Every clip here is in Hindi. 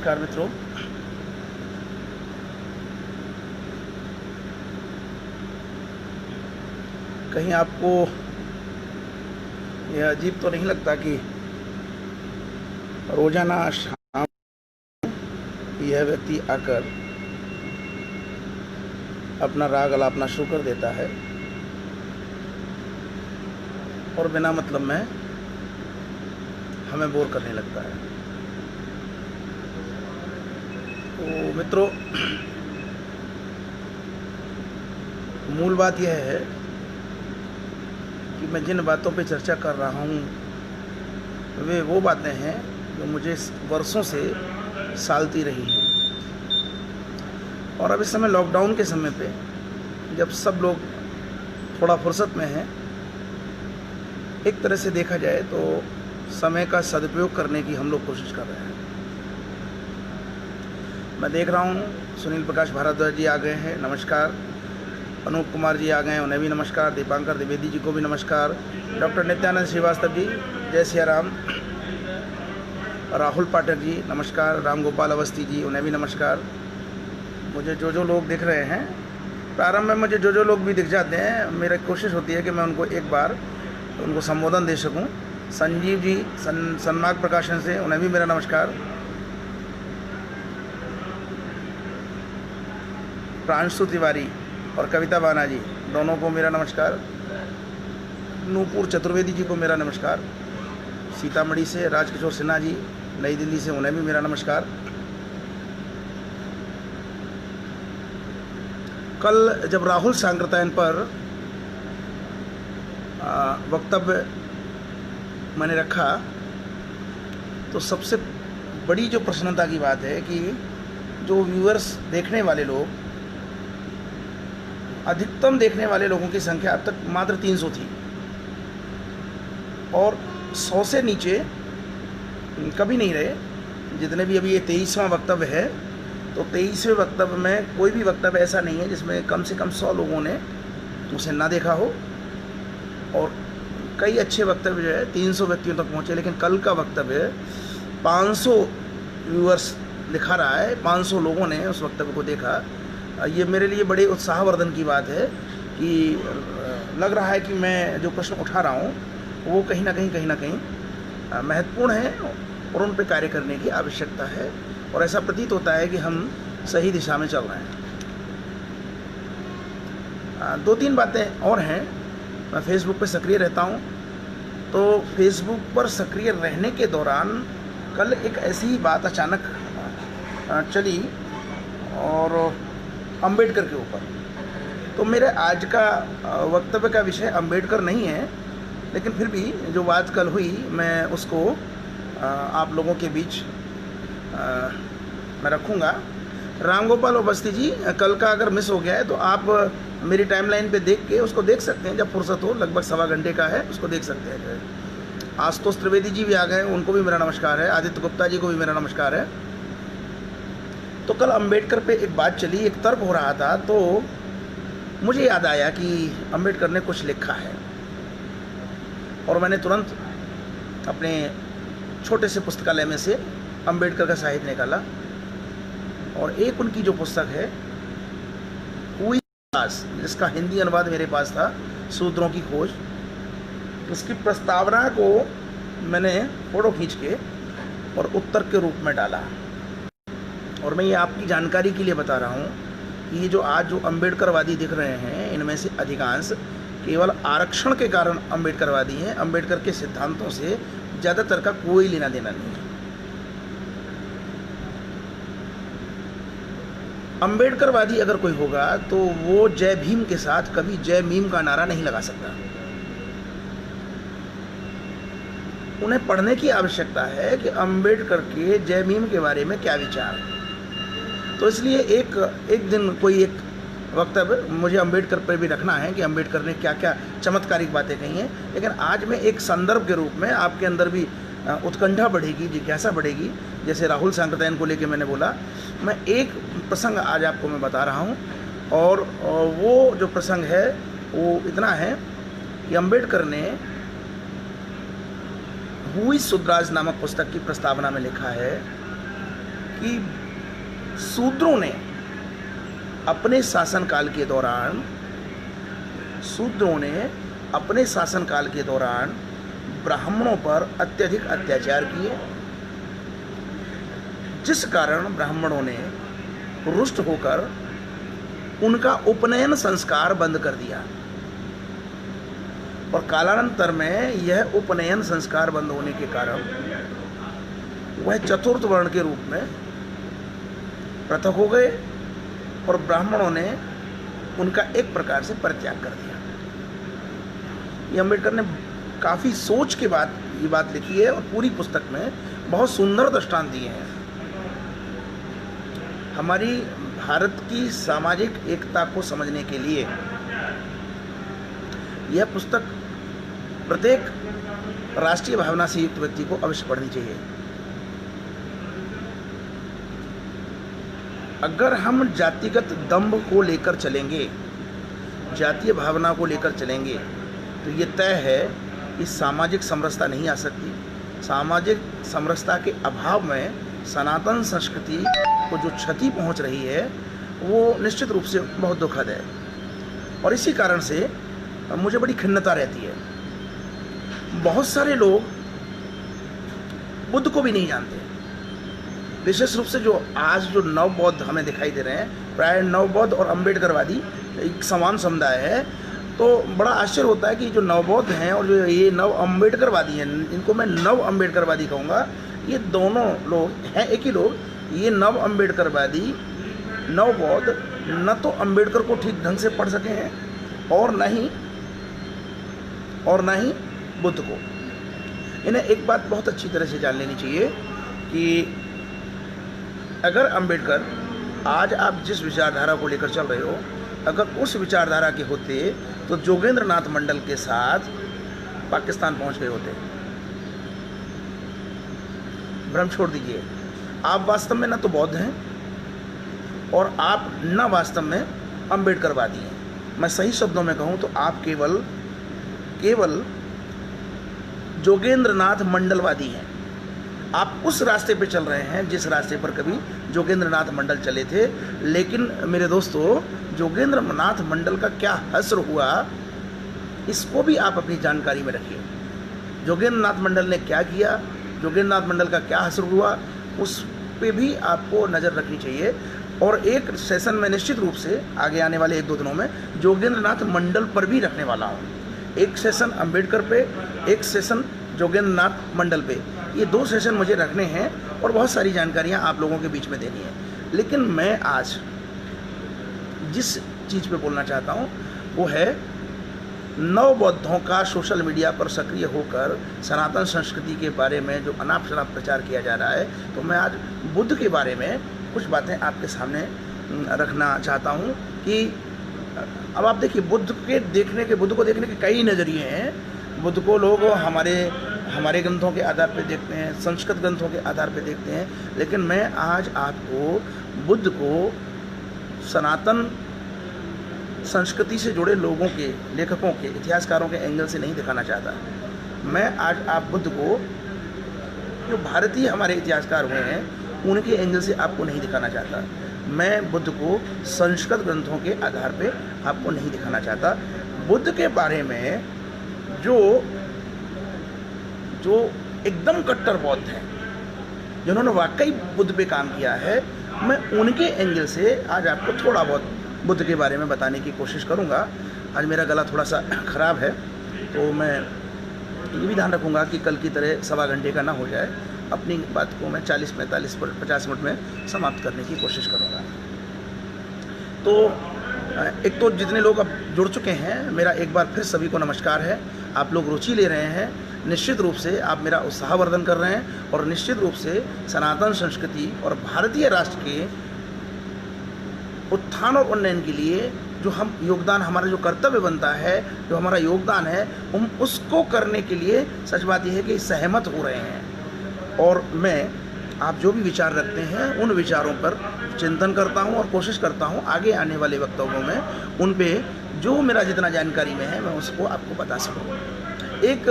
नमस्कार मित्रों। कहीं आपको यह अजीब तो नहीं लगता कि रोजाना शाम यह व्यक्ति आकर अपना राग अलापना शुरू कर देता है और बिना मतलब में हमें बोर करने लगता है। तो मित्रों, मूल बात यह है कि मैं जिन बातों पे चर्चा कर रहा हूँ वे वो बातें हैं जो मुझे वर्षों से सालती रही हैं। और अब इस समय लॉकडाउन के समय पे जब सब लोग थोड़ा फुर्सत में हैं, एक तरह से देखा जाए तो समय का सदुपयोग करने की हम लोग कोशिश कर रहे हैं। मैं देख रहा हूँ सुनील प्रकाश भारद्वाज जी आ गए हैं, नमस्कार। अनूप कुमार जी आ गए हैं, उन्हें भी नमस्कार। दीपांकर द्विवेदी जी को भी नमस्कार। डॉक्टर नित्यानंद श्रीवास्तव जी, जय सिया राम। राहुल पाठक जी नमस्कार। राम गोपाल अवस्थी जी, उन्हें भी नमस्कार। मुझे जो लोग दिख रहे हैं, प्रारंभ में मुझे जो लोग भी दिख जाते हैं, मेरी कोशिश होती है कि मैं उनको एक बार उनको संबोधन दे सकूं। संजीव जी सन्मार्ग प्रकाशन से, उन्हें भी मेरा नमस्कार। प्रांशु तिवारी और कविता बाना जी, दोनों को मेरा नमस्कार। नूपुर चतुर्वेदी जी को मेरा नमस्कार। सीतामढ़ी से राजकिशोर सिन्हा जी, नई दिल्ली से, उन्हें भी मेरा नमस्कार। कल जब राहुल सांकृत्यायन पर वक्तव्य मैंने रखा तो सबसे बड़ी जो प्रसन्नता की बात है कि जो व्यूअर्स, देखने वाले लोग, अधिकतम देखने वाले लोगों की संख्या अब तक मात्र 300 थी और 100 से नीचे कभी नहीं रहे। जितने भी अभी ये 23वां वक्तव्य है, तो 23वें वक्तव्य में कोई भी वक्तव्य ऐसा नहीं है जिसमें कम से कम 100 लोगों ने उसे ना देखा हो। और कई अच्छे वक्तव्य जो है 300 व्यक्तियों तक पहुँचे, लेकिन कल का वक्तव्य 500 व्यूअर्स दिखा रहा है, 500 लोगों ने उस वक्तव्य को देखा। ये मेरे लिए बड़े उत्साहवर्धन की बात है कि लग रहा है कि मैं जो प्रश्न उठा रहा हूँ वो कहीं ना कहीं महत्वपूर्ण है और उन पर कार्य करने की आवश्यकता है, और ऐसा प्रतीत होता है कि हम सही दिशा में चल रहे हैं। 2-3 बातें और हैं। मैं फेसबुक पे सक्रिय रहता हूँ, तो फेसबुक पर सक्रिय रहने के दौरान कल एक ऐसी ही बात अचानक चली और अंबेडकर के ऊपर। तो मेरे आज का वक्तव्य का विषय अंबेडकर नहीं है, लेकिन फिर भी जो बात कल हुई मैं उसको आप लोगों के बीच मैं रखूँगा। राम गोपाल अवस्थी जी, कल का अगर मिस हो गया है तो आप मेरी टाइमलाइन पे देख के उसको देख सकते हैं, जब फुर्सत हो। लगभग 1.25 घंटे का है, उसको देख सकते हैं। आशुतोष त्रिवेदी जी भी आ गए, उनको भी मेरा नमस्कार है। आदित्य गुप्ता जी को भी मेरा नमस्कार है। तो कल अंबेडकर पे एक बात चली, एक तर्क हो रहा था, तो मुझे याद आया कि अंबेडकर ने कुछ लिखा है और मैंने तुरंत अपने छोटे से पुस्तकालय में से अंबेडकर का साहित्य निकाला और एक उनकी जो पुस्तक है हुई दास, जिसका हिंदी अनुवाद मेरे पास था, सूत्रों की खोज, उसकी प्रस्तावना को मैंने फोटो खींच के और उत्तर के रूप में डाला। और मैं ये आपकी जानकारी के लिए बता रहा हूँ कि ये जो आज जो अंबेडकरवादी दिख रहे हैं, इनमें से अधिकांश केवल आरक्षण के कारण अंबेडकरवादी हैं। अंबेडकर के सिद्धांतों से ज़्यादातर का कोई लेना देना नहीं है। अंबेडकरवादी अगर कोई होगा तो वो जय भीम के साथ कभी जय मीम का नारा नहीं लगा सकता। उन्हें पढ़ने की आवश्यकता है कि अंबेडकर के जय भीम के बारे में क्या विचार है। तो इसलिए एक दिन कोई एक वक्तव्य मुझे अंबेडकर पर भी रखना है कि अंबेडकर ने क्या क्या चमत्कारिक बातें कही हैं। लेकिन आज मैं एक संदर्भ के रूप में आपके अंदर भी उत्कंठा बढ़ेगी, जिज्ञासा बढ़ेगी, जैसे राहुल सांकृत्यायन को लेके मैंने बोला। मैं एक प्रसंग आज आपको मैं बता रहा हूँ, और वो जो प्रसंग है वो इतना है कि अंबेडकर ने हुई सुधराज नामक पुस्तक की प्रस्तावना में लिखा है कि शूद्रों ने अपने शासनकाल के दौरान ब्राह्मणों पर अत्यधिक अत्याचार किए, जिस कारण ब्राह्मणों ने रुष्ट होकर उनका उपनयन संस्कार बंद कर दिया। और कालांतर में यह उपनयन संस्कार बंद होने के कारण वह चतुर्थ वर्ण के रूप में पृथक हो गए और ब्राह्मणों ने उनका एक प्रकार से परित्याग कर दिया। ये अम्बेडकर ने काफ़ी सोच के बाद ये बात लिखी है और पूरी पुस्तक में बहुत सुंदर दृष्टांत दिए हैं। हमारी भारत की सामाजिक एकता को समझने के लिए यह पुस्तक प्रत्येक राष्ट्रीय भावना से युक्त व्यक्ति को अवश्य पढ़नी चाहिए। अगर हम जातिगत दंभ को लेकर चलेंगे, जातीय भावना को लेकर चलेंगे, तो ये तय है कि सामाजिक समरसता नहीं आ सकती। सामाजिक समरसता के अभाव में सनातन संस्कृति को जो क्षति पहुंच रही है वो निश्चित रूप से बहुत दुखद है। और इसी कारण से मुझे बड़ी खिन्नता रहती है। बहुत सारे लोग बुद्ध को भी नहीं जानते। विशेष रूप से जो आज जो नवबौद्ध हमें दिखाई दे रहे हैं, प्राय नवबौद्ध और अम्बेडकरवादी एक समान समुदाय है। तो बड़ा आश्चर्य होता है कि जो नवबौद्ध हैं और जो ये नव अम्बेडकरवादी हैं, इनको मैं नव अम्बेडकरवादी कहूँगा, ये दोनों लोग हैं एक ही लोग। ये नव अम्बेडकरवादी नवबौद्ध न तो अम्बेडकर को ठीक ढंग से पढ़ सके हैं और न ही बुद्ध को। इन्हें एक बात बहुत अच्छी तरह से जान लेनी चाहिए कि अगर अम्बेडकर आज आप जिस विचारधारा को लेकर चल रहे हो, अगर उस विचारधारा के होते तो जोगेंद्र नाथ मंडल के साथ पाकिस्तान पहुंच गए होते। भ्रम छोड़ दीजिए। आप वास्तव में न तो बौद्ध हैं और आप न वास्तव में अम्बेडकरवादी हैं। मैं सही शब्दों में कहूँ तो आप केवल जोगेंद्र नाथ मंडलवादी हैं। आप उस रास्ते पे चल रहे हैं जिस रास्ते पर कभी जोगेंद्र नाथ मंडल चले थे। लेकिन मेरे दोस्तों, जोगेंद्र नाथ मंडल का क्या हश्र हुआ, इसको भी आप अपनी जानकारी में रखिए। जोगेंद्र नाथ मंडल ने क्या किया, जोगेंद्र नाथ मंडल का क्या हश्र हुआ, उस पे भी आपको नज़र रखनी चाहिए। और एक सेशन में निश्चित रूप से आगे आने वाले 1-2 दिनों में जोगेंद्र नाथ मंडल पर भी रखने वाला हूँ। एक सेशन अम्बेडकर पे, एक सेशन जोगेंद्र नाथ मंडल पे। ये 2 सेशन मुझे रखने हैं और बहुत सारी जानकारियाँ आप लोगों के बीच में देनी है। लेकिन मैं आज जिस चीज़ पे बोलना चाहता हूँ वो है नवबौद्धों का सोशल मीडिया पर सक्रिय होकर सनातन संस्कृति के बारे में जो अनाप शनाप प्रचार किया जा रहा है। तो मैं आज बुद्ध के बारे में कुछ बातें आपके सामने रखना चाहता हूँ कि अब आप देखिए, बुद्ध को देखने के कई नज़रिए हैं। बुद्ध को लोग हमारे ग्रंथों के आधार पर देखते हैं, संस्कृत ग्रंथों के आधार पर देखते हैं। लेकिन मैं आज आपको बुद्ध को सनातन संस्कृति से जुड़े लोगों के, लेखकों के, इतिहासकारों के एंगल से नहीं दिखाना चाहता। मैं आज आप बुद्ध को, जो भारतीय हमारे इतिहासकार हुए हैं, उनके एंगल से आपको नहीं दिखाना चाहता। मैं बुद्ध को संस्कृत ग्रंथों के आधार पे आपको नहीं दिखाना चाहता। बुद्ध के बारे में जो एकदम कट्टर बौद्ध हैं, जिन्होंने वाकई बुद्ध पे काम किया है, मैं उनके एंगल से आज आपको थोड़ा बहुत बुद्ध के बारे में बताने की कोशिश करूंगा। आज मेरा गला थोड़ा सा ख़राब है, तो मैं ये भी ध्यान रखूंगा कि कल की तरह 1.25 घंटे का ना हो जाए। अपनी बात को मैं 40, 45, 50 मिनट में समाप्त करने की कोशिश करूंगा। तो एक तो जितने लोग अब जुड़ चुके हैं, मेरा एक बार फिर सभी को नमस्कार है। आप लोग रुचि ले रहे हैं, निश्चित रूप से आप मेरा उत्साहवर्धन कर रहे हैं और निश्चित रूप से सनातन संस्कृति और भारतीय राष्ट्र के उत्थान और उन्नयन के लिए जो हम योगदान, हमारा जो कर्तव्य बनता है, जो हमारा योगदान है, हम उसको करने के लिए सच बात यह है कि सहमत हो रहे हैं। और मैं आप जो भी विचार रखते हैं उन विचारों पर चिंतन करता हूं और कोशिश करता हूं आगे आने वाले वक्तव्यों में उन पे जो मेरा जितना जानकारी में है मैं उसको आपको बता सकूं। एक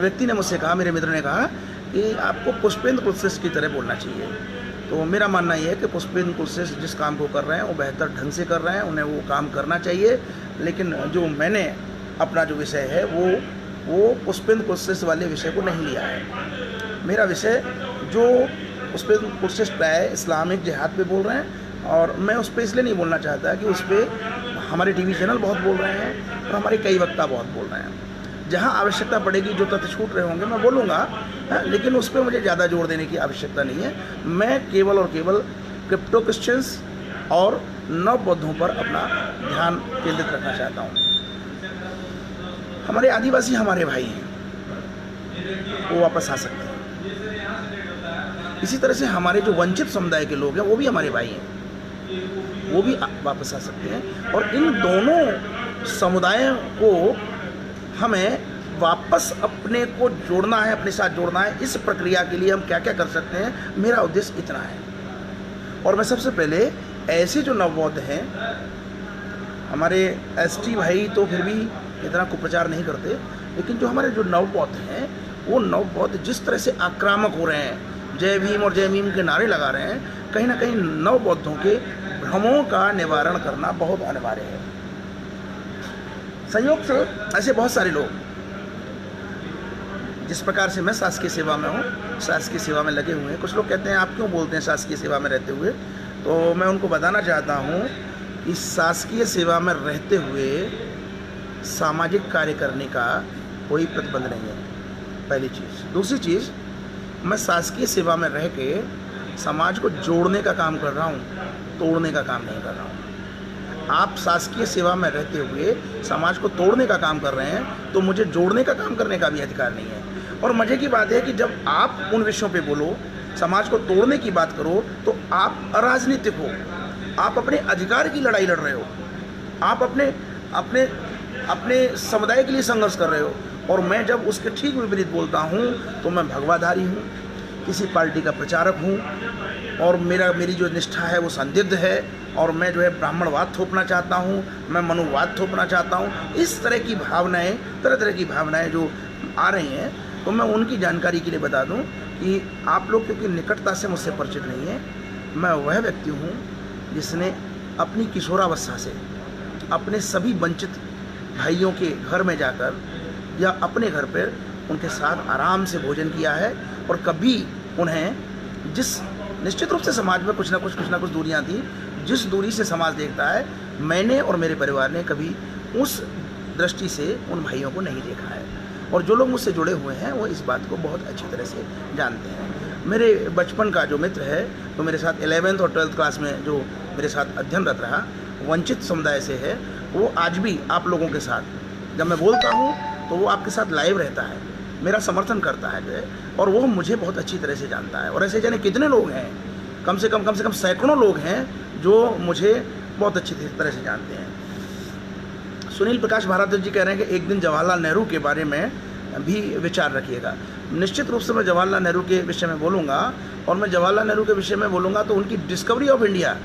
व्यक्ति ने मुझसे कहा, मेरे मित्र ने कहा कि आपको पुष्पेंद्र कुलश्रेष्ठ की तरह बोलना चाहिए। तो मेरा मानना ये है कि पुष्पेंद्र कुशवाहा जिस काम को कर रहे हैं वो बेहतर ढंग से कर रहे हैं, उन्हें वो काम करना चाहिए। लेकिन जो मैंने अपना जो विषय है वो पुष्पेंद्र कुशवाहा वाले विषय को नहीं लिया है। मेरा विषय जो पुष्पेंद्र कुशवाहा है इस्लामिक जिहाद पे बोल रहे हैं, और मैं उस पर इसलिए नहीं बोलना चाहता कि उस पर हमारे टीवी चैनल बहुत बोल रहे हैं और हमारे कई वक्ता बहुत बोल रहे हैं। जहां आवश्यकता पड़ेगी, जो तथ्य छूट रहे होंगे मैं बोलूँगा, लेकिन उस पर मुझे ज़्यादा जोर देने की आवश्यकता नहीं है। मैं केवल और केवल क्रिप्टो क्रिश्चियंस और नव बौद्धों पर अपना ध्यान केंद्रित रखना चाहता हूँ। हमारे आदिवासी हमारे भाई हैं, वो वापस आ सकते हैं। इसी तरह से हमारे जो वंचित समुदाय के लोग हैं वो भी हमारे भाई हैं, वो भी वापस आ सकते हैं। और इन दोनों समुदायों को हमें वापस अपने को जोड़ना है, अपने साथ जोड़ना है। इस प्रक्रिया के लिए हम क्या क्या कर सकते हैं, मेरा उद्देश्य इतना है। और मैं सबसे पहले ऐसे जो नवबौद्ध हैं, हमारे एसटी भाई तो फिर भी इतना कुप्रचार नहीं करते, लेकिन जो हमारे जो नवबौद्ध हैं, वो नवबौद्ध जिस तरह से आक्रामक हो रहे हैं, जय भीम और जय भीम के नारे लगा रहे हैं, कहीं ना कहीं नवबौद्धों के भ्रमों का निवारण करना बहुत अनिवार्य है। संयोग से ऐसे बहुत सारे लोग, जिस प्रकार से मैं शासकीय सेवा में हूँ, शासकीय सेवा में लगे हुए हैं। कुछ लोग कहते हैं आप क्यों बोलते हैं शासकीय सेवा में रहते हुए, तो मैं उनको बताना चाहता हूँ कि शासकीय सेवा में रहते हुए सामाजिक कार्य करने का कोई प्रतिबंध नहीं है, पहली चीज़। दूसरी चीज़, मैं शासकीय सेवा में रह के समाज को जोड़ने का काम कर रहा हूँ, तोड़ने का काम नहीं कर रहा हूँ। आप शासकीय सेवा में रहते हुए समाज को तोड़ने का काम कर रहे हैं, तो मुझे जोड़ने का काम करने का भी अधिकार नहीं है। और मज़े की बात है कि जब आप उन विषयों पे बोलो, समाज को तोड़ने की बात करो, तो आप अराजनीतिक हो, आप अपने अधिकार की लड़ाई लड़ रहे हो, आप अपने समुदाय के लिए संघर्ष कर रहे हो। और मैं जब उसके ठीक विपरीत बोलता हूँ तो मैं भगवाधारी हूँ, किसी पार्टी का प्रचारक हूँ, और मेरी जो निष्ठा है वो संदिग्ध है, और मैं जो है ब्राह्मणवाद थोपना चाहता हूँ, मैं मनुवाद थोपना चाहता हूँ। इस तरह की भावनाएं, तरह तरह की भावनाएं जो आ रही हैं, तो मैं उनकी जानकारी के लिए बता दूँ कि आप लोग क्योंकि निकटता से मुझसे परिचित नहीं है, मैं वह व्यक्ति हूँ जिसने अपनी किशोरावस्था से अपने सभी वंचित भाइयों के घर में जाकर या अपने घर पर उनके साथ आराम से भोजन किया है। और कभी उन्हें, जिस निश्चित रूप से समाज में कुछ ना कुछ दूरियां थी, जिस दूरी से समाज देखता है, मैंने और मेरे परिवार ने कभी उस दृष्टि से उन भाइयों को नहीं देखा है। और जो लोग मुझसे जुड़े हुए हैं वो इस बात को बहुत अच्छी तरह से जानते हैं। मेरे बचपन का जो मित्र है, तो मेरे साथ 11th और 12th क्लास में जो मेरे साथ अध्ययनरत रहा, वंचित समुदाय से है, वो आज भी आप लोगों के साथ जब मैं बोलता हूँ तो वो आपके साथ लाइव रहता है, मेरा समर्थन करता है, और वो मुझे बहुत अच्छी तरह से जानता है। और ऐसे जाने कितने लोग हैं, कम से कम सैकड़ों लोग हैं जो मुझे बहुत अच्छी तरह से जानते हैं। सुनील प्रकाश भारद्वाज जी कह रहे हैं कि एक दिन जवाहरलाल नेहरू के बारे में भी विचार रखिएगा। निश्चित रूप से मैं जवाहरलाल नेहरू के विषय में बोलूँगा, और मैं जवाहरलाल नेहरू के विषय में बोलूँगा तो उनकी डिस्कवरी ऑफ इंडिया,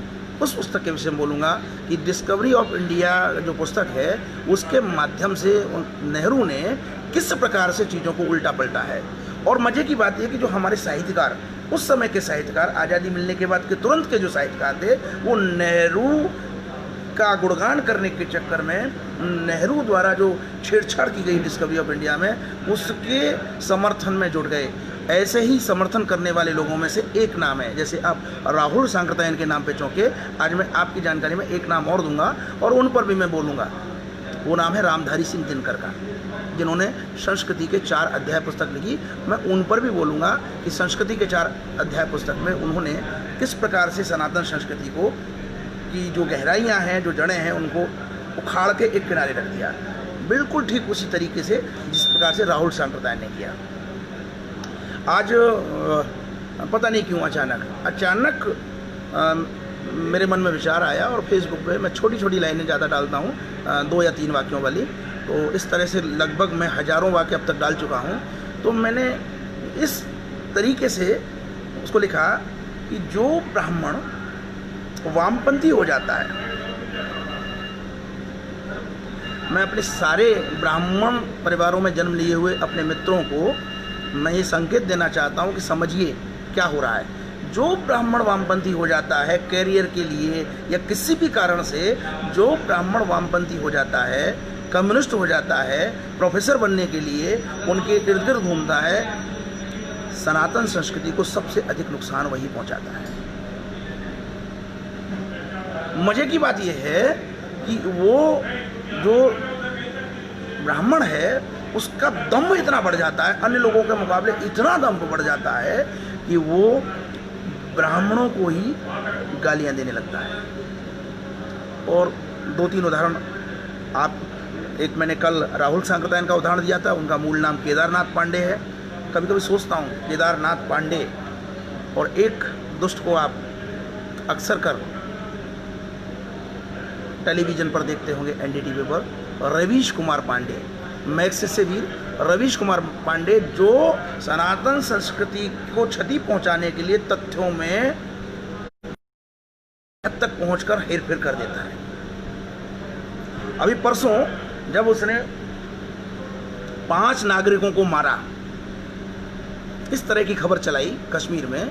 उस पुस्तक के विषय में बोलूँगा कि डिस्कवरी ऑफ इंडिया जो पुस्तक है, उसके माध्यम से नेहरू ने किस प्रकार से चीज़ों को उल्टा पलटा है। और मज़े की बात यह कि जो हमारे साहित्यकार, उस समय के साहित्यकार, आज़ादी मिलने के बाद के तुरंत के जो साहित्यकार थे, वो नेहरू का गुणगान करने के चक्कर में, नेहरू द्वारा जो छेड़छाड़ की गई डिस्कवरी ऑफ इंडिया में, उसके समर्थन में जुड़ गए। ऐसे ही समर्थन करने वाले लोगों में से एक नाम है, जैसे आप राहुल सांकृत्यायन के नाम पे चौंके, आज मैं आपकी जानकारी में एक नाम और दूंगा और उन पर भी मैं बोलूँगा। वो नाम है रामधारी सिंह दिनकर का, जिन्होंने संस्कृति के 4 अध्याय पुस्तक लिखी। मैं उन पर भी बोलूँगा कि संस्कृति के 4 अध्याय पुस्तक में उन्होंने किस प्रकार से सनातन संस्कृति को की जो गहराइयाँ हैं, जो जड़ें हैं, उनको उखाड़ के एक किनारे रख दिया, बिल्कुल ठीक उसी तरीके से जिस प्रकार से राहुल सांकृत्यायन ने किया। आज पता नहीं क्यों अचानक मेरे मन में विचार आया, और फेसबुक पे मैं छोटी छोटी लाइनें ज़्यादा डालता हूँ, 2 या 3 वाक्यों वाली, तो इस तरह से लगभग मैं हज़ारों वाक्य अब तक डाल चुका हूँ। तो मैंने इस तरीके से उसको लिखा कि जो ब्राह्मण वामपंथी हो जाता है, मैं अपने सारे ब्राह्मण परिवारों में जन्म लिए हुए अपने मित्रों को मैं ये संकेत देना चाहता हूँ कि समझिए क्या हो रहा है। जो ब्राह्मण वामपंथी हो जाता है कैरियर के लिए या किसी भी कारण से, जो ब्राह्मण वामपंथी हो जाता है, कम्युनिस्ट हो जाता है, प्रोफेसर बनने के लिए उनके इर्द गिर्द घूमता है, सनातन संस्कृति को सबसे अधिक नुकसान वही पहुंचाता है। मजे की बात यह है कि वो जो ब्राह्मण है उसका दम्भ इतना बढ़ जाता है, अन्य लोगों के मुकाबले इतना दम्भ बढ़ जाता है कि वो ब्राह्मणों को ही गालियां देने लगता है। और 2-3 उदाहरण आप, एक मैंने कल राहुल सांकृत्यायन का उदाहरण दिया था, उनका मूल नाम केदारनाथ पांडे है। कभी कभी सोचता हूँ केदारनाथ पांडे और एक दुष्ट को आप अक्सर कर टेलीविज़न पर देखते होंगे, एनडीटीवी पर, रवीश कुमार पांडे, मैक्सिस से वीर रवीश कुमार पांडे, जो सनातन संस्कृति को क्षति पहुंचाने के लिए तथ्यों में हद तक पहुंचकर हेरफेर कर देता है। अभी परसों जब उसने 5 नागरिकों को मारा, इस तरह की खबर चलाई कश्मीर में,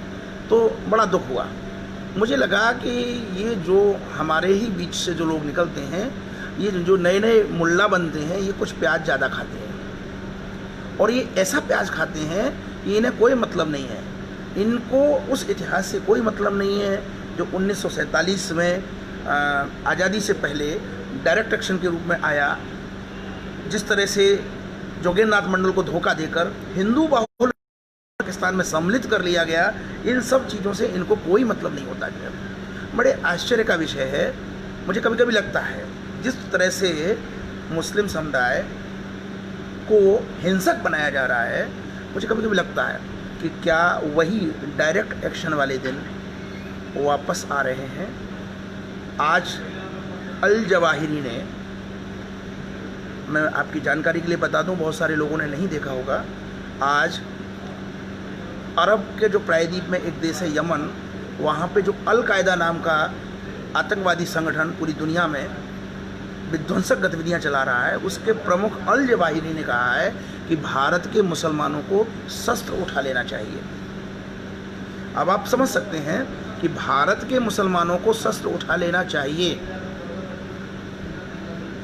तो बड़ा दुख हुआ। मुझे लगा कि ये जो हमारे ही बीच से जो लोग निकलते हैं, ये जो नए नए मुल्ला बनते हैं, ये कुछ प्याज ज़्यादा खाते हैं और ये ऐसा प्याज खाते हैं कि इन्हें कोई मतलब नहीं है, इनको उस इतिहास से कोई मतलब नहीं है जो 1947 में आज़ादी से पहले डायरेक्ट एक्शन के रूप में आया, जिस तरह से जोगेंद्रनाथ मंडल को धोखा देकर हिंदू बाहुल पाकिस्तान में सम्मिलित कर लिया गया। इन सब चीज़ों से इनको कोई मतलब नहीं होता है। बड़े आश्चर्य का विषय है। मुझे कभी कभी लगता है जिस तरह से मुस्लिम समुदाय को हिंसक बनाया जा रहा है, मुझे कभी कभी लगता है कि क्या वही डायरेक्ट एक्शन वाले दिन वापस आ रहे हैं। आज अल जवाहिरी ने, मैं आपकी जानकारी के लिए बता दूं, बहुत सारे लोगों ने नहीं देखा होगा, आज अरब के जो प्रायद्वीप में एक देश है यमन, वहाँ पे जो अल कायदा नाम का आतंकवादी संगठन पूरी दुनिया में विध्वंसक गतिविधियां चला रहा है, उसके प्रमुख अल जवाहिरी ने कहा है कि भारत के मुसलमानों को शस्त्र उठा लेना चाहिए। अब आप समझ सकते हैं कि भारत के मुसलमानों को शस्त्र उठा लेना चाहिए।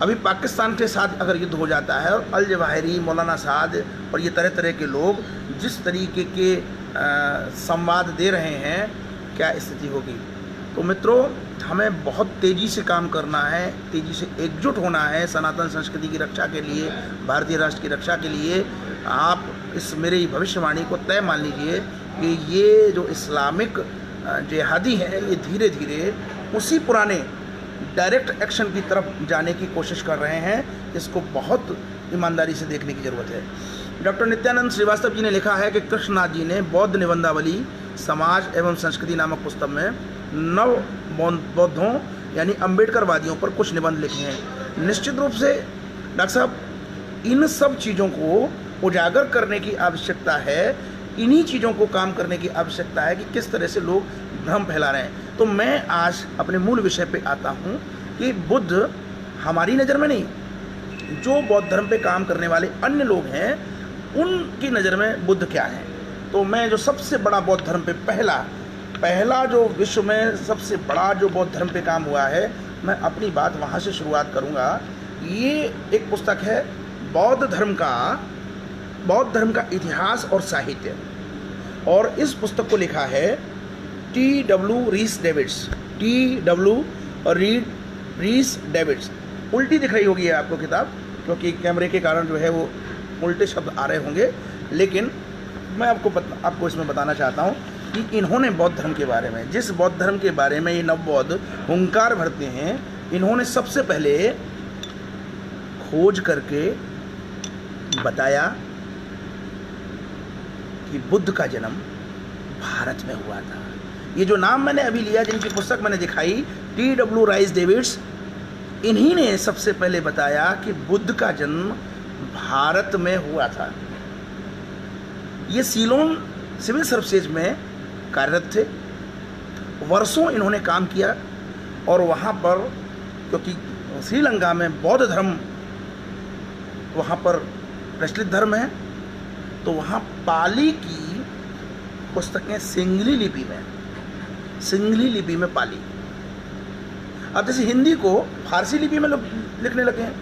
अभी पाकिस्तान के साथ अगर युद्ध हो जाता है और अल जवाहिरी, मौलाना साद और ये तरह तरह के लोग जिस तरीके के संवाद दे रहे हैं, क्या स्थिति होगी। तो मित्रों, हमें बहुत तेज़ी से काम करना है, तेज़ी से एकजुट होना है सनातन संस्कृति की रक्षा के लिए, भारतीय राष्ट्र की रक्षा के लिए। आप इस मेरी भविष्यवाणी को तय मान लीजिए कि ये जो इस्लामिक जिहादी हैं, ये धीरे धीरे उसी पुराने डायरेक्ट एक्शन की तरफ जाने की कोशिश कर रहे हैं। इसको बहुत ईमानदारी से देखने की ज़रूरत है। डॉक्टर नित्यानंद श्रीवास्तव जी ने लिखा है कि कृष्णनाथ जी ने बौद्ध निबंधावली समाज एवं संस्कृति नामक पुस्तक में नव बौद्धों यानी अम्बेडकरवादियों पर कुछ निबंध लिखे हैं। निश्चित रूप से डॉक्टर साहब, इन सब चीज़ों को उजागर करने की आवश्यकता है, इन्हीं चीज़ों को काम करने की आवश्यकता है कि किस तरह से लोग भ्रम फैला रहे हैं। तो मैं आज अपने मूल विषय पे आता हूँ कि बुद्ध हमारी नज़र में नहीं, जो बौद्ध धर्म पे काम करने वाले अन्य लोग हैं उनकी नज़र में बुद्ध क्या है। तो मैं जो सबसे बड़ा बौद्ध धर्म पे पहला जो विश्व में सबसे बड़ा जो बौद्ध धर्म पे काम हुआ है, मैं अपनी बात वहाँ से शुरुआत करूँगा। ये एक पुस्तक है बौद्ध धर्म का इतिहास और साहित्य, और इस पुस्तक को लिखा है T.W. रीस डेविड्स। उल्टी दिख रही होगी आपको किताब, क्योंकि कैमरे के कारण जो है वो उल्टे शब्द आ रहे होंगे, लेकिन मैं आपको इसमें बताना चाहता हूँ कि इन्होंने बौद्ध धर्म के बारे में, जिस बौद्ध धर्म के बारे में ये नवबौद्ध हुंकार भरते हैं, इन्होंने सबसे पहले खोज करके बताया कि बुद्ध का जन्म भारत में हुआ था। ये जो नाम मैंने अभी लिया, जिनकी पुस्तक मैंने दिखाई, T.W. रीस डेविड्स, इन्हीं ने सबसे पहले बताया कि बुद्ध का जन्म भारत में हुआ था। ये सीलोन सिविल सर्विसेज में कार्यरत थे, वर्षों इन्होंने काम किया, और वहाँ पर क्योंकि श्रीलंका में बौद्ध धर्म वहाँ पर प्रचलित धर्म है, तो वहाँ पाली की पुस्तकें सिंगली लिपि में सिंगली लिपि में पाली। अब जैसे हिंदी को फारसी लिपि में लोग लिखने लगे हैं,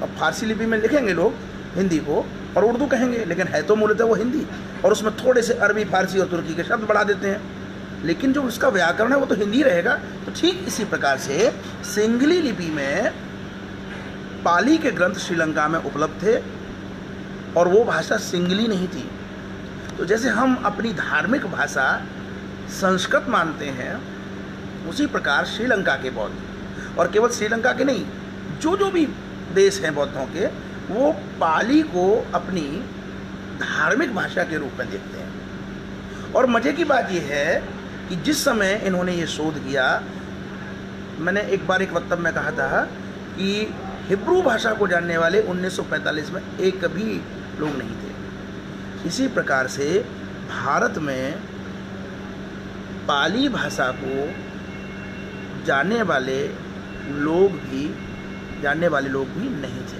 अब फारसी लिपि में लिखेंगे लोग हिंदी को और उर्दू कहेंगे, लेकिन है तो मूलतः वो हिंदी, और उसमें थोड़े से अरबी, फारसी और तुर्की के शब्द बढ़ा देते हैं, लेकिन जो उसका व्याकरण है वो तो हिंदी रहेगा। तो ठीक इसी प्रकार से सिंगली लिपि में पाली के ग्रंथ श्रीलंका में उपलब्ध थे और वो भाषा सिंगली नहीं थी। तो जैसे हम अपनी धार्मिक भाषा संस्कृत मानते हैं, उसी प्रकार श्रीलंका के बौद्ध, और केवल श्रीलंका के नहीं, जो भी देश हैं बौद्धों के, वो पाली को अपनी धार्मिक भाषा के रूप में देखते हैं। और मज़े की बात यह है कि जिस समय इन्होंने ये शोध किया, मैंने एक बार एक वक्तव्य में कहा था कि हिब्रू भाषा को जानने वाले 1945 में एक भी लोग नहीं थे। इसी प्रकार से भारत में पाली भाषा को जानने वाले लोग भी नहीं थे।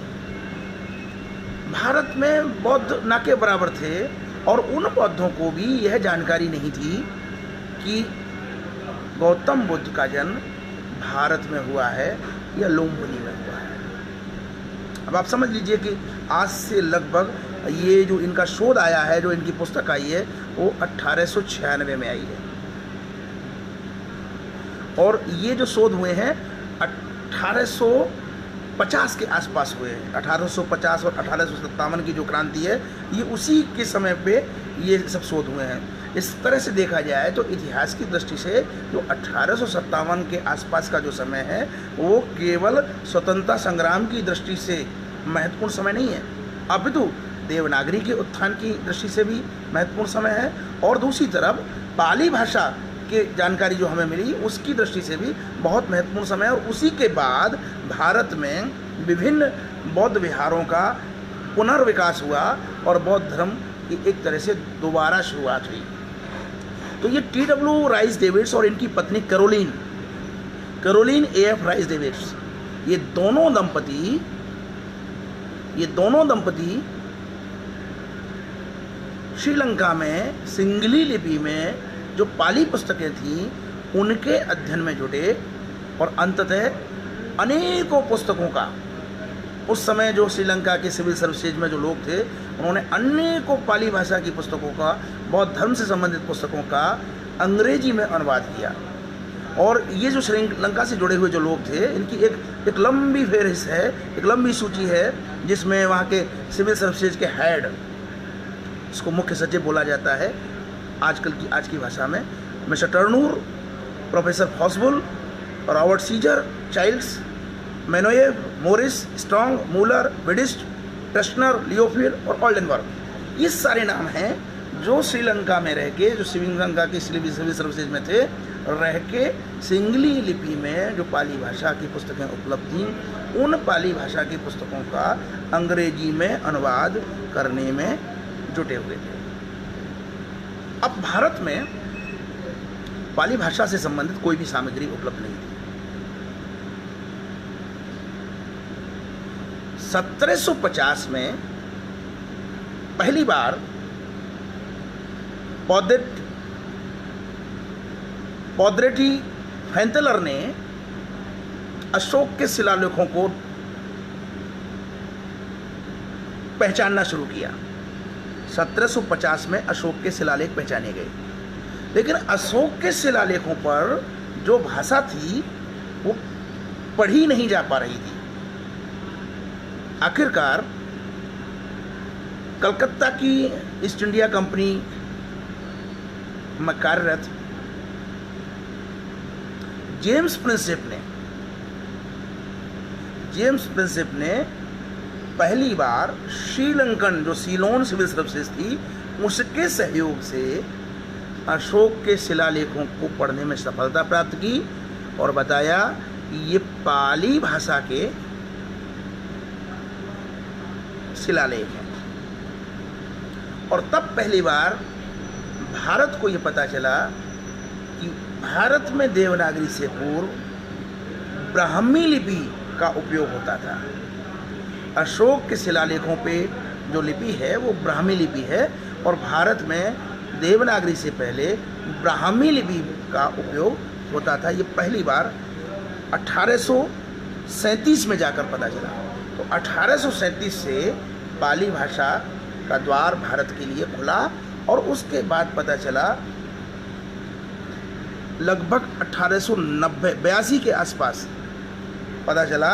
भारत में बौद्ध ना के बराबर थे, और उन बौद्धों को भी यह जानकारी नहीं थी कि गौतम बुद्ध का जन्म भारत में हुआ है या लुम्बिनी में हुआ है। अब आप समझ लीजिए कि आज से लगभग ये जो इनका शोध आया है, जो इनकी पुस्तक आई है, वो 1896 में आई है, और ये जो शोध हुए हैं 1850 के आसपास हुए हैं। 1850 और 1857 की जो क्रांति है, ये उसी के समय पे ये सब शोध हुए हैं। इस तरह से देखा जाए तो इतिहास की दृष्टि से जो 1857 के आसपास का जो समय है, वो केवल स्वतंत्रता संग्राम की दृष्टि से महत्वपूर्ण समय नहीं है, अपितु देवनागरी के उत्थान की दृष्टि से भी महत्वपूर्ण समय है, और दूसरी तरफ पाली भाषा की जानकारी जो हमें मिली उसकी दृष्टि से भी बहुत महत्वपूर्ण समय है। और उसी के बाद भारत में विभिन्न बौद्ध विहारों का पुनर्विकास हुआ और बौद्ध धर्म की एक तरह से दोबारा शुरुआत हुई। तो ये T.W. राइस डेविड्स और इनकी पत्नी कैरोलीन A.F. राइस डेविड्स, ये दोनों दंपति श्रीलंका में सिंगली लिपि में जो पाली पुस्तकें थीं उनके अध्ययन में जुटे, और अंततः अनेकों पुस्तकों का, उस समय जो श्रीलंका के सिविल सर्विसेज में जो लोग थे, उन्होंने अनेकों पाली भाषा की पुस्तकों का, बौद्ध धर्म से संबंधित पुस्तकों का अंग्रेजी में अनुवाद किया। और ये जो श्रीलंका से जुड़े हुए जो लोग थे, इनकी एक लंबी फहरिस्त है, एक लंबी सूची है, जिसमें वहाँ के सिविल सर्विसेज के हेड, इसको मुख्य सचिव बोला जाता है आज की भाषा में, mister Turnour, professor Fausboll, Robert Caesar, Childers, Minayeff, Morris, Strong, Muller, Windisch, Trenckner, लियोफिल और ओल्डनबर्ग। ये सारे नाम हैं जो श्रीलंका में रह के, जो श्रीलंका के सिविल सर्विसेज में थे, रह के सिंगली लिपि में जो पाली भाषा की पुस्तकें उपलब्ध थीं, उन पाली भाषा की पुस्तकों का अंग्रेजी में अनुवाद करने में जुटे हुए थे। अब भारत में पाली भाषा से संबंधित कोई भी सामग्री उपलब्ध नहीं थी। 1750 में पहली बार पौद्रेटी फैंतलर ने अशोक के शिलालेखों को पहचानना शुरू किया। 1750 में अशोक के शिलालेख पहचाने गए, लेकिन अशोक के शिलालेखों पर जो भाषा थी वो पढ़ी नहीं जा पा रही थी। आखिरकार कलकत्ता की ईस्ट इंडिया कंपनी में कार्यरत जेम्स प्रिंसिप ने पहली बार श्रीलंकन जो सीलोन सिविल सर्विसेज थी, उसके सहयोग से अशोक के शिलालेखों को पढ़ने में सफलता प्राप्त की और बताया कि ये पाली भाषा के शिलालेख हैं। और तब पहली बार भारत को ये पता चला कि भारत में देवनागरी से पूर्व ब्राह्मी लिपि का उपयोग होता था। अशोक के शिलालेखों पे जो लिपि है वो ब्राह्मी लिपि है, और भारत में देवनागरी से पहले ब्राह्मी लिपि का उपयोग होता था। ये पहली बार 1837 में जाकर पता चला। तो 1837 से पाली भाषा का द्वार भारत के लिए खुला और उसके बाद पता चला लगभग 1882 के आसपास पता चला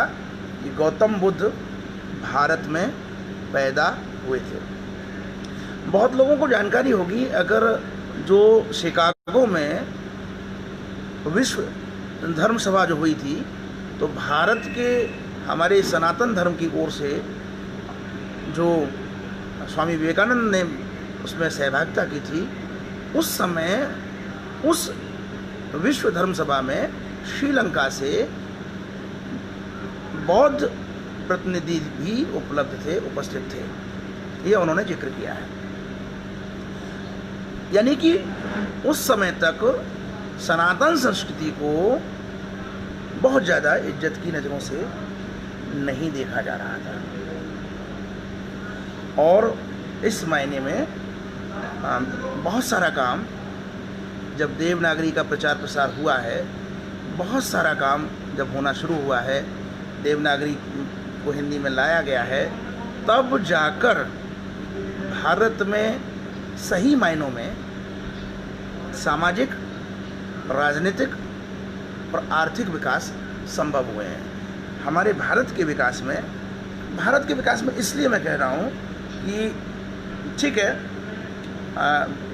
कि गौतम बुद्ध भारत में पैदा हुए थे। बहुत लोगों को जानकारी होगी, अगर जो शिकागो में विश्व धर्म सभा जो हुई थी, तो भारत के हमारे सनातन धर्म की ओर से जो स्वामी विवेकानंद ने उसमें सहभागिता की थी, उस समय उस विश्व धर्म सभा में श्रीलंका से बौद्ध प्रतिनिधि भी उपस्थित थे। ये उन्होंने जिक्र किया है। यानी कि उस समय तक सनातन संस्कृति को बहुत ज़्यादा इज्जत की नज़रों से नहीं देखा जा रहा था। और इस मायने में बहुत सारा काम, जब देवनागरी का प्रचार प्रसार हुआ है, बहुत सारा काम जब होना शुरू हुआ है, देवनागरी को हिंदी में लाया गया है, तब जाकर भारत में सही मायनों में सामाजिक, राजनीतिक और आर्थिक विकास संभव हुए हैं। हमारे भारत के विकास में इसलिए मैं कह रहा हूँ कि ठीक है,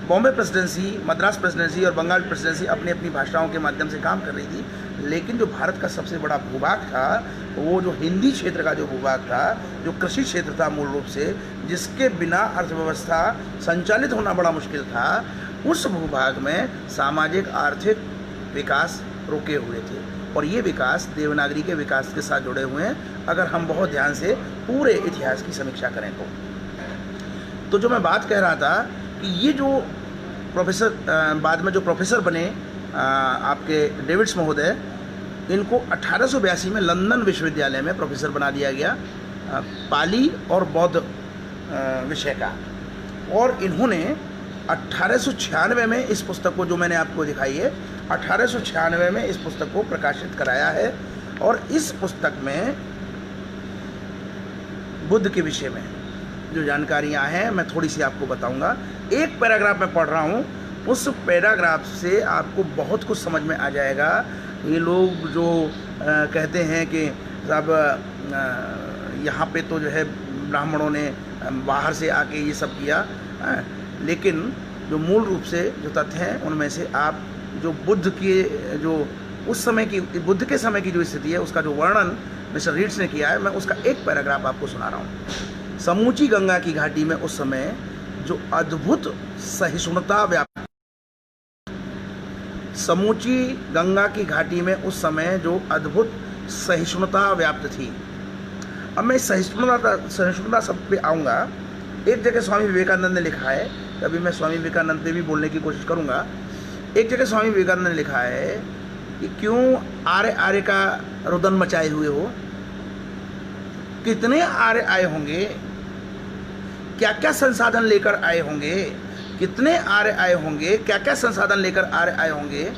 बॉम्बे प्रेसिडेंसी, मद्रास प्रेसिडेंसी और बंगाल प्रेसिडेंसी अपनी अपनी भाषाओं के माध्यम से काम कर रही थी, लेकिन जो भारत का सबसे बड़ा भूभाग था, वो जो हिंदी क्षेत्र का जो भूभाग था, जो कृषि क्षेत्र था मूल रूप से, जिसके बिना अर्थव्यवस्था संचालित होना बड़ा मुश्किल था, उस भूभाग में सामाजिक आर्थिक विकास रुके हुए थे। और ये विकास देवनागरी के विकास के साथ जुड़े हुए हैं, अगर हम बहुत ध्यान से पूरे इतिहास की समीक्षा करें तो जो मैं बात कह रहा था कि ये जो प्रोफेसर, बाद में जो प्रोफेसर बने आपके डेविड्स महोदय, इनको 1882 में लंदन विश्वविद्यालय में प्रोफेसर बना दिया गया पाली और बौद्ध विषय का। और इन्होंने 1896 में इस पुस्तक को, जो मैंने आपको दिखाई है, 1896 में इस पुस्तक को प्रकाशित कराया है। और इस पुस्तक में बुद्ध के विषय में जो जानकारियाँ हैं मैं थोड़ी सी आपको बताऊंगा। एक पैराग्राफ मैं पढ़ रहा हूँ, उस पैराग्राफ से आपको बहुत कुछ समझ में आ जाएगा। ये लोग जो कहते हैं कि साहब यहाँ पे तो जो है ब्राह्मणों ने बाहर से आके ये सब किया, लेकिन जो मूल रूप से जो तथ्य हैं उनमें से आप जो बुद्ध के जो उस समय की, बुद्ध के समय की जो स्थिति है, उसका जो वर्णन मिस्टर रीड्स ने किया है, मैं उसका एक पैराग्राफ आपको सुना रहा हूँ। समूची गंगा की घाटी में उस समय जो अद्भुत सहिष्णुता व्याप्त, समूची गंगा की घाटी में उस समय जो अद्भुत सहिष्णुता व्याप्त थी। अब मैं सहिष्णुता शब्द पे आऊँगा। एक जगह स्वामी विवेकानंद ने लिखा है, कभी मैं स्वामी विवेकानंद पे भी बोलने की कोशिश करूँगा। एक जगह स्वामी विवेकानंद ने लिखा है कि क्यों आर्य आर्य का रुदन मचाए हुए हो, कितने आर्य आए होंगे, क्या क्या संसाधन लेकर आए होंगे, कितने आर्य आए होंगे, क्या क्या संसाधन लेकर आर्य आए होंगे,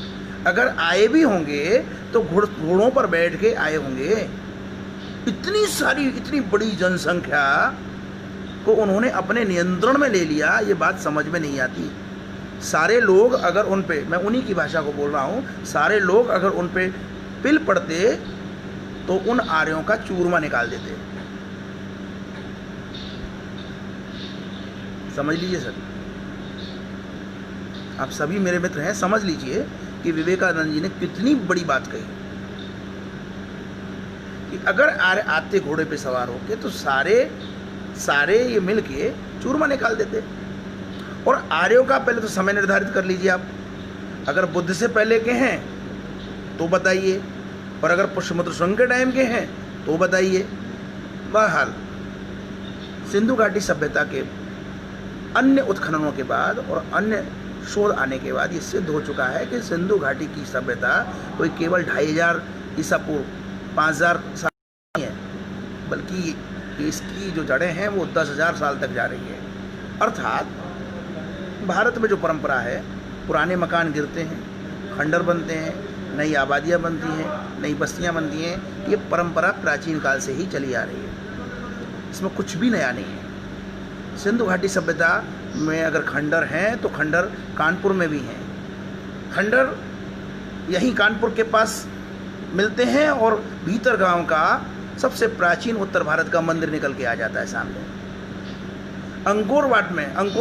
अगर आए भी होंगे तो घोड़ों पर बैठ के आए होंगे। इतनी सारी, इतनी बड़ी जनसंख्या को उन्होंने अपने नियंत्रण में ले लिया, ये बात समझ में नहीं आती। सारे लोग अगर उन पे, मैं उन्हीं की भाषा को बोल रहा हूँ, सारे लोग अगर उन पे पिल पड़ते तो उन आर्यों का चूरमा निकाल देते। समझ लीजिए सर, आप सभी मेरे मित्र हैं, समझ लीजिए कि विवेकानंद जी ने कितनी बड़ी बात कही कि अगर आर्य आते घोड़े पे सवार होके तो सारे ये मिल के चूरमा निकाल देते। और आर्यों का पहले तो समय निर्धारित कर लीजिए आप, अगर बुद्ध से पहले के हैं तो बताइए, और अगर पुष्यमित्र शुंग के टाइम के हैं तो बताइए। बहरहाल सिंधु घाटी सभ्यता के अन्य उत्खननों के बाद और अन्य शोध आने के बाद ये सिद्ध हो चुका है कि सिंधु घाटी की सभ्यता कोई केवल 2500 ईसा पूर्व 5000 साल नहीं है, बल्कि इसकी जो जड़ें हैं वो 10,000 साल तक जा रही है। अर्थात भारत में जो परंपरा है, पुराने मकान गिरते हैं, खंडर बनते हैं, नई आबादियाँ बनती हैं, नई बस्तियाँ बनती हैं, ये परंपरा प्राचीन काल से ही चली आ रही है। इसमें कुछ भी नया नहीं है। सिंधु घाटी सभ्यता में अगर खंडर हैं तो खंडर कानपुर में भी हैं। खंडर यहीं कानपुर के पास मिलते हैं और भीतर गांव का सबसे प्राचीन उत्तर भारत का मंदिर निकल के आ जाता है सामने। अंकोर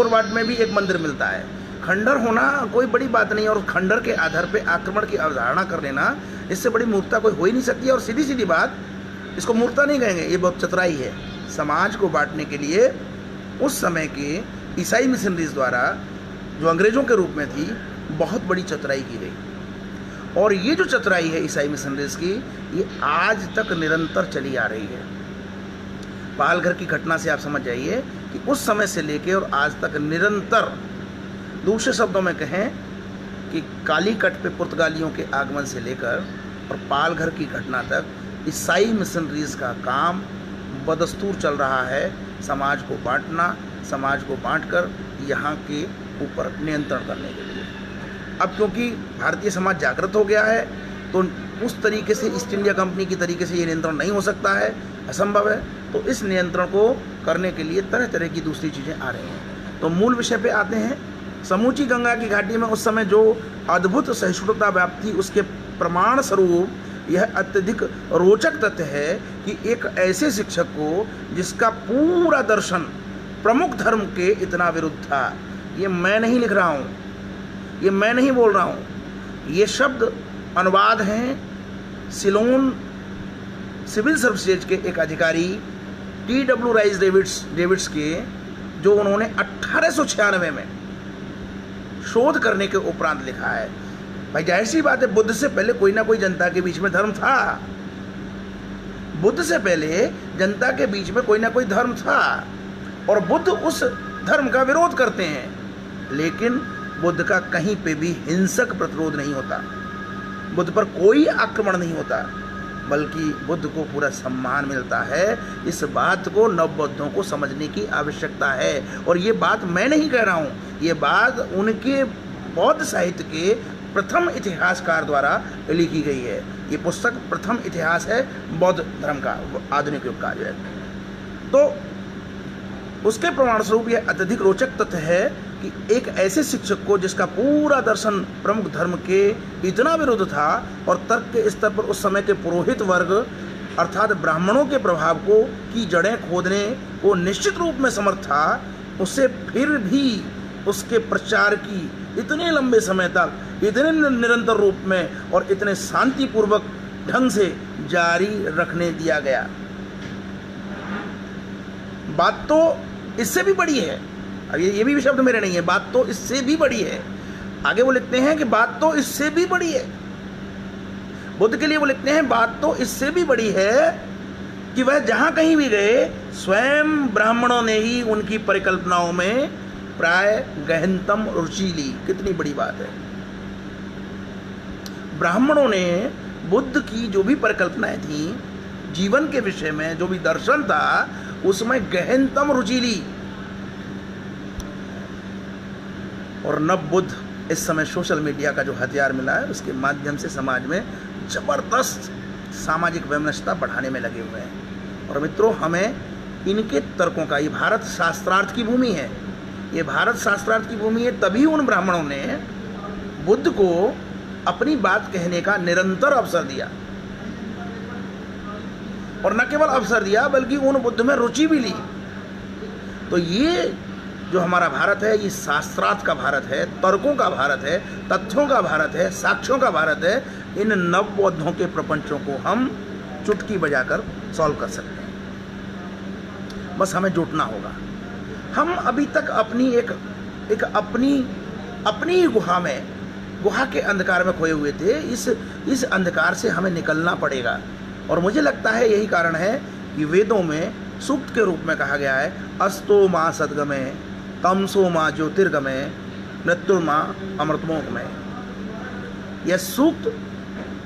वाट में भी एक मंदिर मिलता है। खंडर होना कोई बड़ी बात नहीं, और खंडर के आधार पे आक्रमण की अवधारणा कर लेना, इससे बड़ी मूर्खता कोई हो ही नहीं सकती। और सीधी सीधी बात, इसको मूर्खता नहीं कहेंगे, ये बहुत चतुराई है। समाज को बांटने के लिए उस समय के ईसाई मिशनरीज द्वारा, जो अंग्रेजों के रूप में थी, बहुत बड़ी चतुराई की गई। और ये जो चतुराई है ईसाई मिशनरीज की, ये आज तक निरंतर चली आ रही है। पालघर की घटना से आप समझ जाइए कि उस समय से लेके और आज तक निरंतर, दूसरे शब्दों में कहें कि कालीकट पे पुर्तगालियों के आगमन से लेकर और पालघर की घटना तक ईसाई मिशनरीज का काम बदस्तूर चल रहा है, समाज को बांटना, समाज को बांटकर यहाँ के ऊपर नियंत्रण करने के लिए। अब क्योंकि भारतीय समाज जागृत हो गया है, तो उस तरीके से ईस्ट इंडिया कंपनी की तरीके से ये नियंत्रण नहीं हो सकता है, असंभव है। तो इस नियंत्रण को करने के लिए तरह तरह की दूसरी चीज़ें आ रही हैं। तो मूल विषय पे आते हैं। समूची गंगा की घाटी में उस समय जो अद्भुत सहिष्णुता व्याप्त थी, उसके प्रमाण स्वरूप यह अत्यधिक रोचक तथ्य है कि एक ऐसे शिक्षक को जिसका पूरा दर्शन प्रमुख धर्म के इतना विरुद्ध था। ये मैं नहीं लिख रहा हूँ, ये मैं नहीं बोल रहा हूँ, ये शब्द अनुवाद हैं सिलोन सिविल सर्विसेज के एक अधिकारी T.W. राइस डेविड्स के, जो उन्होंने 1896 में शोध करने के उपरांत लिखा है। भाई जाहिर सी बात है, बुद्ध से पहले कोई ना कोई जनता के बीच में धर्म था। बुद्ध से पहले जनता के बीच में कोई ना कोई धर्म था, और बुद्ध उस धर्म का विरोध करते हैं। लेकिन बुद्ध का कहीं पे भी हिंसक प्रतिरोध नहीं होता, बुद्ध पर कोई आक्रमण नहीं होता, बल्कि बुद्ध को पूरा सम्मान मिलता है। इस बात को नवबौद्धों को समझने की आवश्यकता है। और ये बात मैं नहीं कह रहा हूँ, ये बात उनके बौद्ध साहित्य के प्रथम इतिहासकार द्वारा लिखी गई है। ये पुस्तक प्रथम इतिहास है बौद्ध धर्म का, आधुनिक युग का जो है। तो उसके प्रमाण स्वरूप यह अत्यधिक रोचक तथ्य है कि एक ऐसे शिक्षक को जिसका पूरा दर्शन प्रमुख धर्म के इतना विरुद्ध था, और तर्क के स्तर पर उस समय के पुरोहित वर्ग अर्थात ब्राह्मणों के प्रभाव को की जड़ें खोदने को निश्चित रूप में समर्थ था, उसे फिर भी उसके प्रचार की इतने लंबे समय तक, इतने निरंतर रूप में और इतने शांतिपूर्वक ढंग से जारी रखने दिया गया। बात तो इससे भी बड़ी है। अब ये भी शब्द मेरे नहीं है, बात तो इससे भी बड़ी है। आगे वो लिखते हैं कि बात तो इससे भी बड़ी है। बुद्ध के लिए वो लिखते हैं बात तो इससे भी बड़ी है कि वह जहां कहीं भी गए, स्वयं ब्राह्मणों ने ही उनकी परिकल्पनाओं में प्राय गहनतम रुचि ली। कितनी बड़ी बात है। ब्राह्मणों ने बुद्ध की जो भी परिकल्पनाएं थी, जीवन के विषय में जो भी दर्शन था, उसमें गहनतम रुचि ली। और नव बुद्ध इस समय सोशल मीडिया का जो हथियार मिला है, उसके माध्यम से समाज में ज़बरदस्त सामाजिक वैमनस्यता बढ़ाने में लगे हुए हैं। और मित्रों, हमें इनके तर्कों का, ये भारत शास्त्रार्थ की भूमि है, ये भारत शास्त्रार्थ की भूमि है। तभी उन ब्राह्मणों ने बुद्ध को अपनी बात कहने का निरंतर अवसर दिया, और न केवल अवसर दिया बल्कि उन बुद्ध में रुचि भी ली। तो ये जो हमारा भारत है, ये शास्त्रार्थ का भारत है, तर्कों का भारत है, तथ्यों का भारत है, साक्ष्यों का भारत है। इन नवबौद्धों के प्रपंचों को हम चुटकी बजाकर सॉल्व कर सकते हैं, बस हमें जुटना होगा। हम अभी तक अपनी ही गुहा के अंधकार में खोए हुए थे। इस अंधकार से हमें निकलना पड़ेगा। और मुझे लगता है यही कारण है कि वेदों में सूक्त के रूप में कहा गया है, अस्तो माँ सद्गमे, तमसो माँ ज्योतिर्गमे, मृत्युर्माँ अमृतमोगमे। यह सूक्त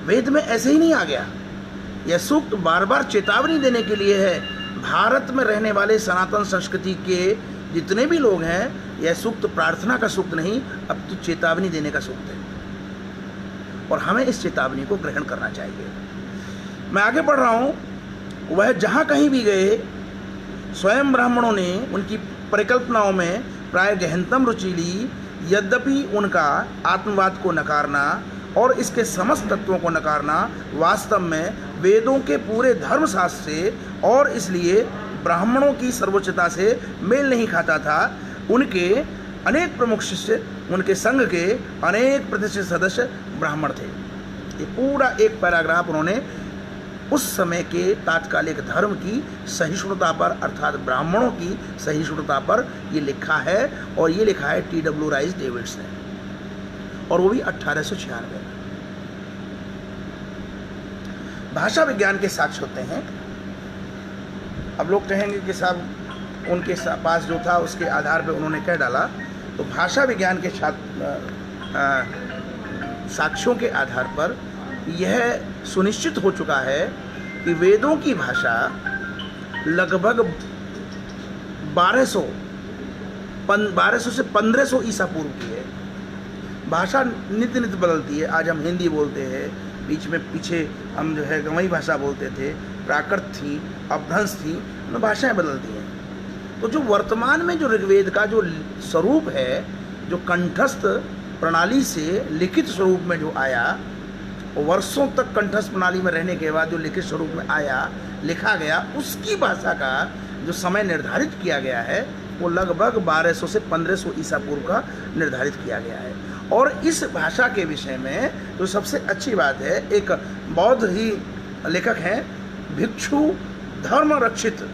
वेद में ऐसे ही नहीं आ गया। यह सूक्त बार बार चेतावनी देने के लिए है, भारत में रहने वाले सनातन संस्कृति के जितने भी लोग हैं, यह सूक्त प्रार्थना का सूक्त नहीं, अब तो चेतावनी देने का सूक्त है, और हमें इस चेतावनी को ग्रहण करना चाहिए। मैं आगे बढ़ रहा हूँ। वह जहाँ कहीं भी गए, स्वयं ब्राह्मणों ने उनकी परिकल्पनाओं में प्राय गहनतम रुचि ली। यद्यपि उनका आत्मवाद को नकारना और इसके समस्त तत्वों को नकारना वास्तव में वेदों के पूरे धर्मशास्त्र से और इसलिए ब्राह्मणों की सर्वोच्चता से मेल नहीं खाता था। उनके अनेक प्रमुख शिष्य, उनके संघ के अनेक प्रतिष्ठित सदस्य ब्राह्मण थे। ये पूरा एक पैराग्राफ उन्होंने उस समय के तात्कालिक धर्म की सहिष्णुता पर, अर्थात ब्राह्मणों की सहिष्णुता पर ये लिखा है, और ये लिखा है T.W. राइस डेविड्स ने, और वो भी 1896। भाषा विज्ञान के साक्ष्य होते हैं। अब लोग कहेंगे कि साहब उनके पास जो था उसके आधार पर उन्होंने कह डाला, तो भाषा विज्ञान के साक्ष्यों के आधार पर यह सुनिश्चित हो चुका है कि वेदों की भाषा लगभग 1200 से 1500 ईसा पूर्व की है। भाषा नित्य नित्य बदलती है। आज हम हिंदी बोलते हैं, बीच में पीछे हम जो है गंवई भाषा बोलते थे, प्राकृत थी, अपभ्रंश थी, तो भाषाएं बदलती हैं। तो जो वर्तमान में जो ऋग्वेद का जो स्वरूप है, जो कंठस्थ प्रणाली से लिखित स्वरूप में जो आया, वर्षों तक कंठस्थ प्रणाली में रहने के बाद जो लिखित स्वरूप में आया, लिखा गया, उसकी भाषा का जो समय निर्धारित किया गया है वो लगभग 1200 से 1500 ईसा पूर्व का निर्धारित किया गया है। और इस भाषा के विषय में जो सबसे अच्छी बात है, एक बौद्ध ही लेखक हैं, भिक्षु धर्म रक्षित,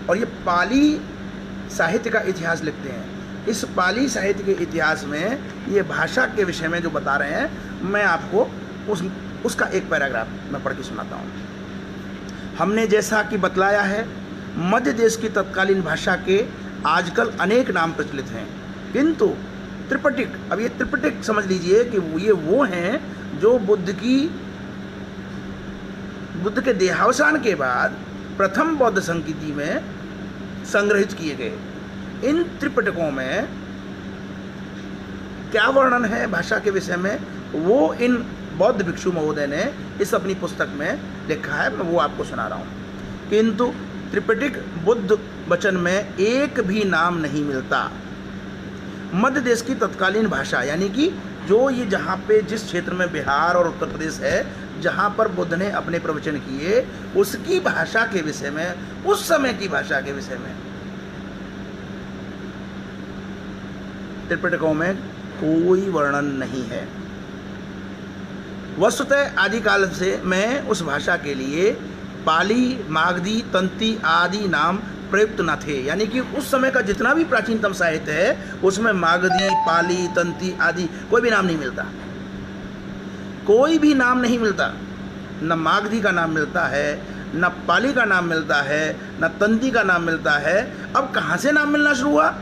और ये पाली साहित्य का इतिहास लिखते हैं। इस पाली साहित्य के इतिहास में ये भाषा के विषय में जो बता रहे हैं, मैं आपको उसका एक पैराग्राफ मैं पढ़ के सुनाता हूँ। हमने जैसा कि बतलाया है, मध्य देश की तत्कालीन भाषा के आजकल अनेक नाम प्रचलित हैं, किंतु त्रिपिटक, अब ये त्रिपिटक समझ लीजिए कि ये वो हैं जो बुद्ध के देहावसान के बाद प्रथम बौद्ध संस्कृति में संग्रहित किए गए। इन त्रिपिटकों में क्या वर्णन है भाषा के विषय में, वो इन बौद्ध भिक्षु महोदय ने इस अपनी पुस्तक में लिखा है, मैं वो आपको सुना रहा हूँ। किंतु त्रिपिटक बुद्ध वचन में एक भी नाम नहीं मिलता। मध्य देश की तत्कालीन भाषा, यानी कि जो ये जहाँ पे जिस क्षेत्र में बिहार और उत्तर प्रदेश है, जहाँ पर बुद्ध ने अपने प्रवचन किए, उसकी भाषा के विषय में, उस समय की भाषा के विषय में त्रिपिटकों में कोई वर्णन नहीं है। वस्तुतः आदिकाल से मैं उस भाषा के लिए पाली, मागधी, तंती आदि नाम प्रयुक्त न थे। यानी कि उस समय का जितना भी प्राचीनतम साहित्य है उसमें मागधी, पाली, तंती आदि कोई भी नाम नहीं मिलता, कोई भी नाम नहीं मिलता। न मागधी का नाम मिलता है, न पाली का नाम मिलता है, न तंती का नाम मिलता है। अब कहाँ से नाम मिलना शुरू हुआ?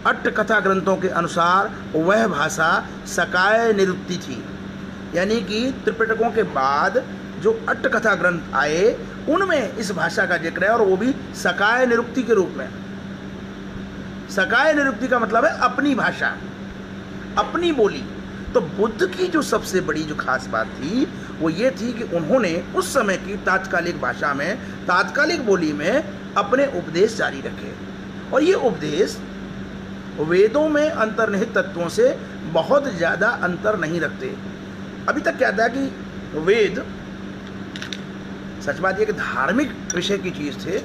अट्ट कथा ग्रंथों के अनुसार वह भाषा सकाय निरुक्ति थी। यानी कि त्रिपिटकों के बाद जो अट्ट कथा ग्रंथ आए उनमें इस भाषा का जिक्र है, और वो भी सकाय निरुक्ति के रूप में। सकाय निरुक्ति का मतलब है अपनी भाषा, अपनी बोली। तो बुद्ध की जो सबसे बड़ी जो खास बात थी वो ये थी कि उन्होंने उस समय की तात्कालिक भाषा में, तात्कालिक बोली में अपने उपदेश जारी रखे, और ये उपदेश वेदों में अंतर्निहित तत्वों से बहुत ज़्यादा अंतर नहीं रखते। अभी तक क्या था कि वेद, सच बात यह कि धार्मिक विषय की चीज़ थे,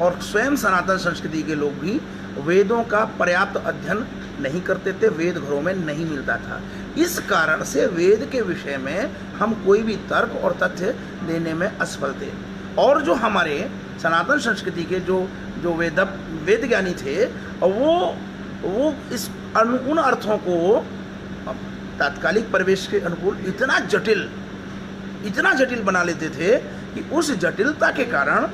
और स्वयं सनातन संस्कृति के लोग भी वेदों का पर्याप्त अध्ययन नहीं करते थे, वेद घरों में नहीं मिलता था। इस कारण से वेद के विषय में हम कोई भी तर्क और तथ्य देने में असफल थे। और जो हमारे सनातन संस्कृति के जो वेद ज्ञानी थे, वो इस उन अर्थों को तात्कालिक परिवेश के अनुकूल इतना जटिल बना लेते थे कि उस जटिलता के कारण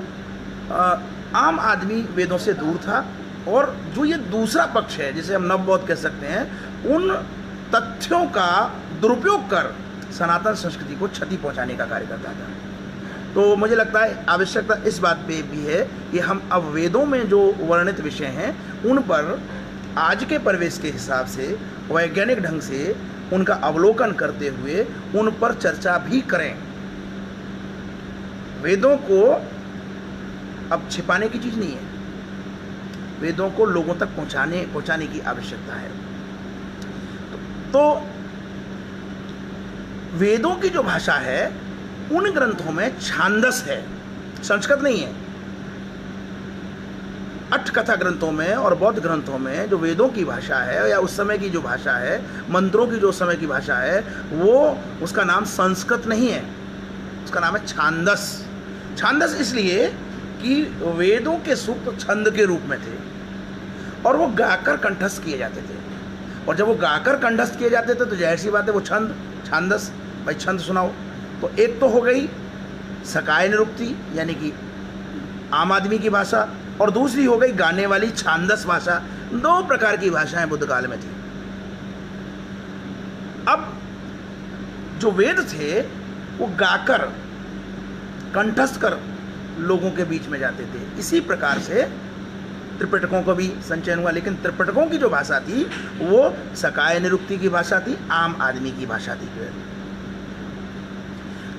आम आदमी वेदों से दूर था। और जो ये दूसरा पक्ष है, जिसे हम नवबौद्ध कह सकते हैं, उन तथ्यों का दुरुपयोग कर सनातन संस्कृति को क्षति पहुंचाने का कार्य करता था। तो मुझे लगता है आवश्यकता इस बात पे भी है कि हम अब वेदों में जो वर्णित विषय हैं उन पर आज के परिवेश के हिसाब से वैज्ञानिक ढंग से उनका अवलोकन करते हुए उन पर चर्चा भी करें। वेदों को अब छिपाने की चीज़ नहीं है, वेदों को लोगों तक पहुंचाने की आवश्यकता है। तो वेदों की जो भाषा है उन ग्रंथों में छांदस है, संस्कृत नहीं है। अष्ट कथा ग्रंथों में और बौद्ध ग्रंथों में जो वेदों की भाषा है या उस समय की जो भाषा है, मंत्रों की जो उस समय की भाषा है, वो उसका नाम संस्कृत नहीं है, उसका नाम है छांदस। छांदस इसलिए कि वेदों के सूक्त छंद के रूप में थे और वो गाकर कंठस्थ किए जाते थे, और जब वो गाकर कंठस्थ किए जाते थे तो जाहिर सी बात है वो छंद, छांदस, भाई छंद सुनाओ। तो एक तो हो गई सकाय निरुक्ति यानी कि आम आदमी की भाषा, और दूसरी हो गई गाने वाली छांदस भाषा। दो प्रकार की भाषाएं बुद्ध काल में थी। अब जो वेद थे वो गाकर कंठस्थ कर लोगों के बीच में जाते थे। इसी प्रकार से त्रिपिटकों को भी संचयन हुआ, लेकिन त्रिपिटकों की जो भाषा थी वो सकाय निरुक्ति की भाषा थी, आम आदमी की भाषा थी।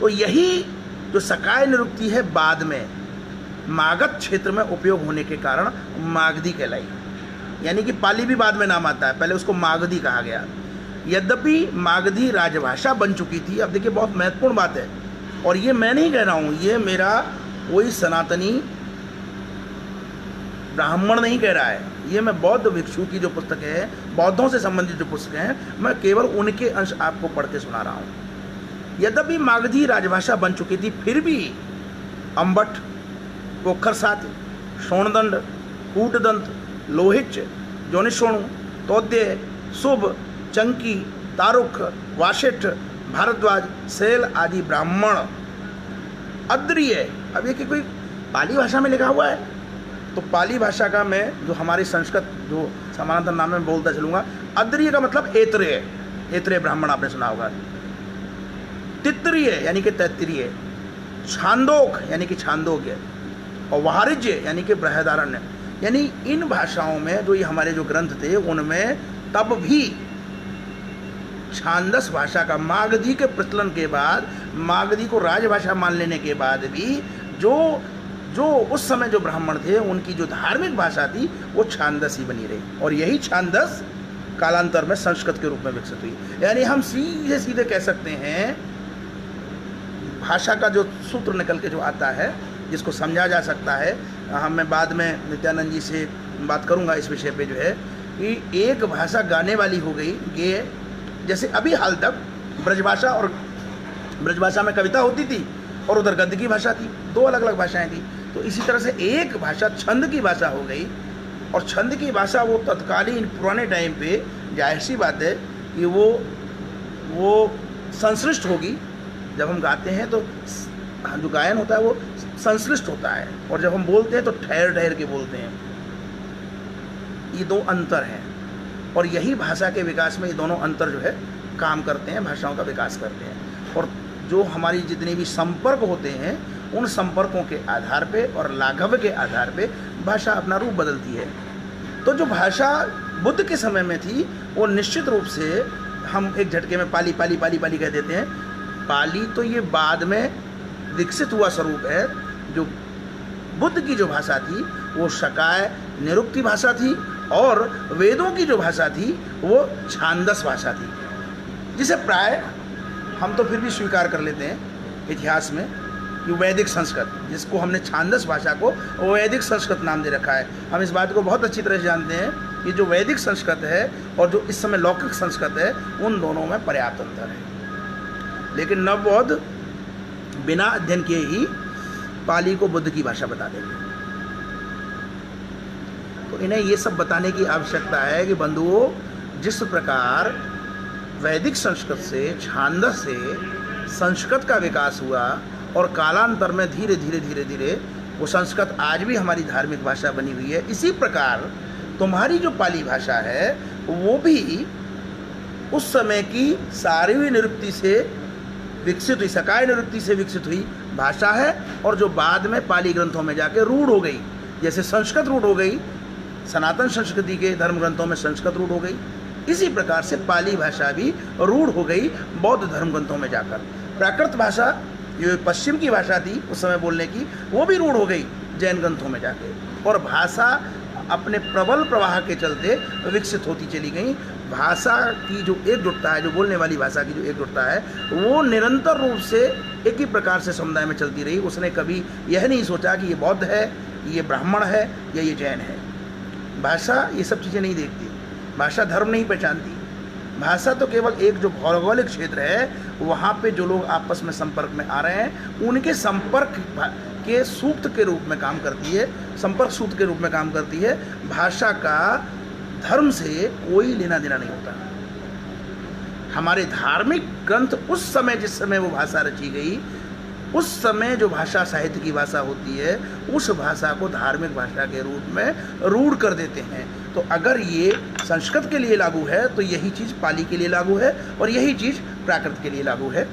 तो यही जो सकाय निरुक्ति है बाद में मागध क्षेत्र में उपयोग होने के कारण मागधी कहलाई, यानी कि पाली भी बाद में नाम आता है, पहले उसको मागधी कहा गया। यद्यपि मागधी राजभाषा बन चुकी थी। अब देखिए बहुत महत्वपूर्ण बात है, और ये मैं नहीं कह रहा हूँ, ये मेरा कोई सनातनी ब्राह्मण नहीं कह रहा है, ये मैं बौद्ध भिक्षु की जो पुस्तकें हैं, बौद्धों से संबंधित जो पुस्तकें हैं, मैं केवल उनके अंश आपको पढ़ के सुना रहा हूँ। यद्यपि मागधी राजभाषा बन चुकी थी, फिर भी अम्बट, पोखरसात, शोणदंड, कूटदंत, लोहिच, जोनिशोणु, तोद्य, शुभ, चंकी, तारुख, वाशिष्ठ, भारद्वाज, सेल आदि ब्राह्मण अद्रिय। अब ये कि कोई पाली भाषा में लिखा हुआ है, तो पाली भाषा का मैं जो हमारी संस्कृत जो समानांतर नाम में बोलता चलूँगा, अद्रिय का मतलब ऐत्रेय, ऐत्रेय ब्राह्मण आपने सुना होगा। तित्रीय यानी कि तैत्तिरीय, छांदोक यानी कि छांदोग्य, और वारिज्य यानी कि बृहदारण्य। यानी इन भाषाओं में जो ये हमारे जो ग्रंथ थे उनमें तब भी छांदस भाषा का, मागधी के प्रचलन के बाद, मागधी को राजभाषा मान लेने के बाद भी जो उस समय जो ब्राह्मण थे उनकी जो धार्मिक भाषा थी वो छांदस ही बनी रही, और यही छांदस कालांतर में संस्कृत के रूप में विकसित हुई। यानी हम सीधे सीधे कह सकते हैं भाषा का जो सूत्र निकल के जो आता है, जिसको समझा जा सकता है, मैं बाद में नित्यानंद जी से बात करूंगा इस विषय पे, जो है कि एक भाषा गाने वाली हो गई गेय, जैसे अभी हाल तक ब्रजभाषा, और ब्रजभाषा में कविता होती थी और उधर गद्य की भाषा थी, दो अलग अलग भाषाएं थी। तो इसी तरह से एक भाषा छंद की भाषा हो गई, और छंद की भाषा वो तत्कालीन पुराने टाइम पे जाहिर सी बात है कि वो संश्लिष्ट होगी। जब हम गाते हैं तो जो गायन होता है वो संश्लिष्ट होता है, और जब हम बोलते हैं तो ठहर ठहर के बोलते हैं। ये दो अंतर हैं, और यही भाषा के विकास में ये दोनों अंतर जो है काम करते हैं, भाषाओं का विकास करते हैं। और जो हमारी जितने भी संपर्क होते हैं उन संपर्कों के आधार पे और लाघव के आधार पे भाषा अपना रूप बदलती है। तो जो भाषा बुद्ध के समय में थी वो निश्चित रूप से हम एक झटके में पाली पाली पाली पाली कह देते हैं। पाली तो ये बाद में विकसित हुआ स्वरूप है। जो बुद्ध की जो भाषा थी वो शकाय निरुक्ति भाषा थी, और वेदों की जो भाषा थी वो छांदस भाषा थी, जिसे प्राय हम तो फिर भी स्वीकार कर लेते हैं इतिहास में कि वैदिक संस्कृत, जिसको हमने छांदस भाषा को वैदिक संस्कृत नाम दे रखा है। हम इस बात को बहुत अच्छी तरह से जानते हैं कि जो वैदिक संस्कृत है और जो इस समय लौकिक संस्कृत है उन दोनों में पर्याप्त अंतर है। लेकिन नवबौद्ध बिना अध्ययन किए ही पाली को बुद्ध की भाषा बता देंगे। तो इन्हें ये सब बताने की आवश्यकता है कि बंधुओं, जिस प्रकार वैदिक संस्कृत से छांदस से संस्कृत का विकास हुआ और कालांतर में धीरे धीरे धीरे धीरे वो संस्कृत आज भी हमारी धार्मिक भाषा बनी हुई है, इसी प्रकार तुम्हारी जो पाली भाषा है वो भी उस समय की सारवी निरुक्ति से विकसित हुई, सकाय निवृत्ति से विकसित हुई भाषा है, और जो बाद में पाली ग्रंथों में जाके रूढ़ हो गई। जैसे संस्कृत रूढ़ हो गई, सनातन संस्कृति के धर्म ग्रंथों में संस्कृत रूढ़ हो गई, इसी प्रकार से पाली भाषा भी रूढ़ हो गई बौद्ध धर्म ग्रंथों में जाकर। प्राकृत भाषा जो पश्चिम की भाषा थी उस समय बोलने की, वो भी रूढ़ हो गई जैन ग्रंथों में जाके, और भाषा अपने प्रबल प्रवाह के चलते विकसित होती चली गई। भाषा की जो एकजुटता है, जो बोलने वाली भाषा की जो एकजुटता है, वो निरंतर रूप से एक ही प्रकार से समुदाय में चलती रही। उसने कभी यह नहीं सोचा कि ये बौद्ध है, ये ब्राह्मण है या ये जैन है। भाषा ये सब चीज़ें नहीं देखती, भाषा धर्म नहीं पहचानती। भाषा तो केवल एक जो भौगोलिक क्षेत्र है, वहाँ पे जो लोग आपस में संपर्क में आ रहे हैं, उनके संपर्क के सूक्त के रूप में काम करती है, संपर्क सूत्र के रूप में काम करती है। भाषा का धर्म से कोई लेना देना नहीं होता। हमारे धार्मिक ग्रंथ उस समय, जिस समय वो भाषा रची गई, उस समय जो भाषा साहित्य की भाषा होती है, उस भाषा को धार्मिक भाषा के रूप में रूढ़ कर देते हैं। तो अगर ये संस्कृत के लिए लागू है तो यही चीज़ पाली के लिए लागू है, और यही चीज़ प्राकृत के लिए लागू है।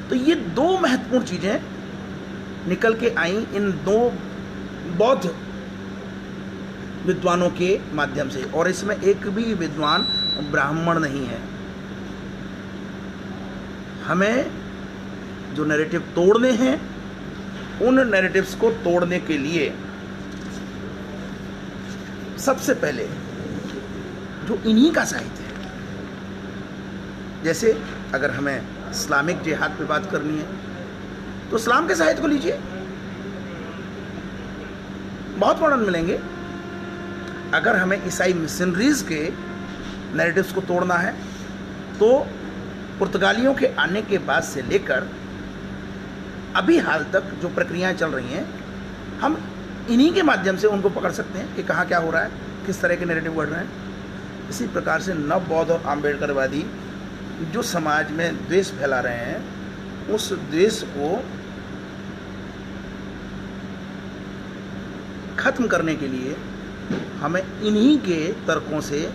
तो ये दो महत्वपूर्ण चीज़ें निकल के आई इन दो बौद्ध विद्वानों के माध्यम से, और इसमें एक भी विद्वान ब्राह्मण नहीं है। हमें जो नैरेटिव तोड़ने हैं, उन नैरेटिव्स को तोड़ने के लिए सबसे पहले जो इन्हीं का साहित्य है, जैसे अगर हमें इस्लामिक जिहाद पे बात करनी है तो इस्लाम के साहित्य को लीजिए, बहुत वर्णन मिलेंगे। अगर हमें ईसाई मिशनरीज के नैरेटिव्स को तोड़ना है तो पुर्तगालियों के आने के बाद से लेकर अभी हाल तक जो प्रक्रियाएं चल रही हैं, हम इन्हीं के माध्यम से उनको पकड़ सकते हैं कि कहाँ क्या हो रहा है, किस तरह के नैरेटिव बढ़ रहे हैं। इसी प्रकार से नव बौद्ध और आम्बेडकरवादी जो समाज में द्वेष फैला रहे हैं, उस द्वेष को खत्म करने के लिए हमें इन्हीं के तर्कों से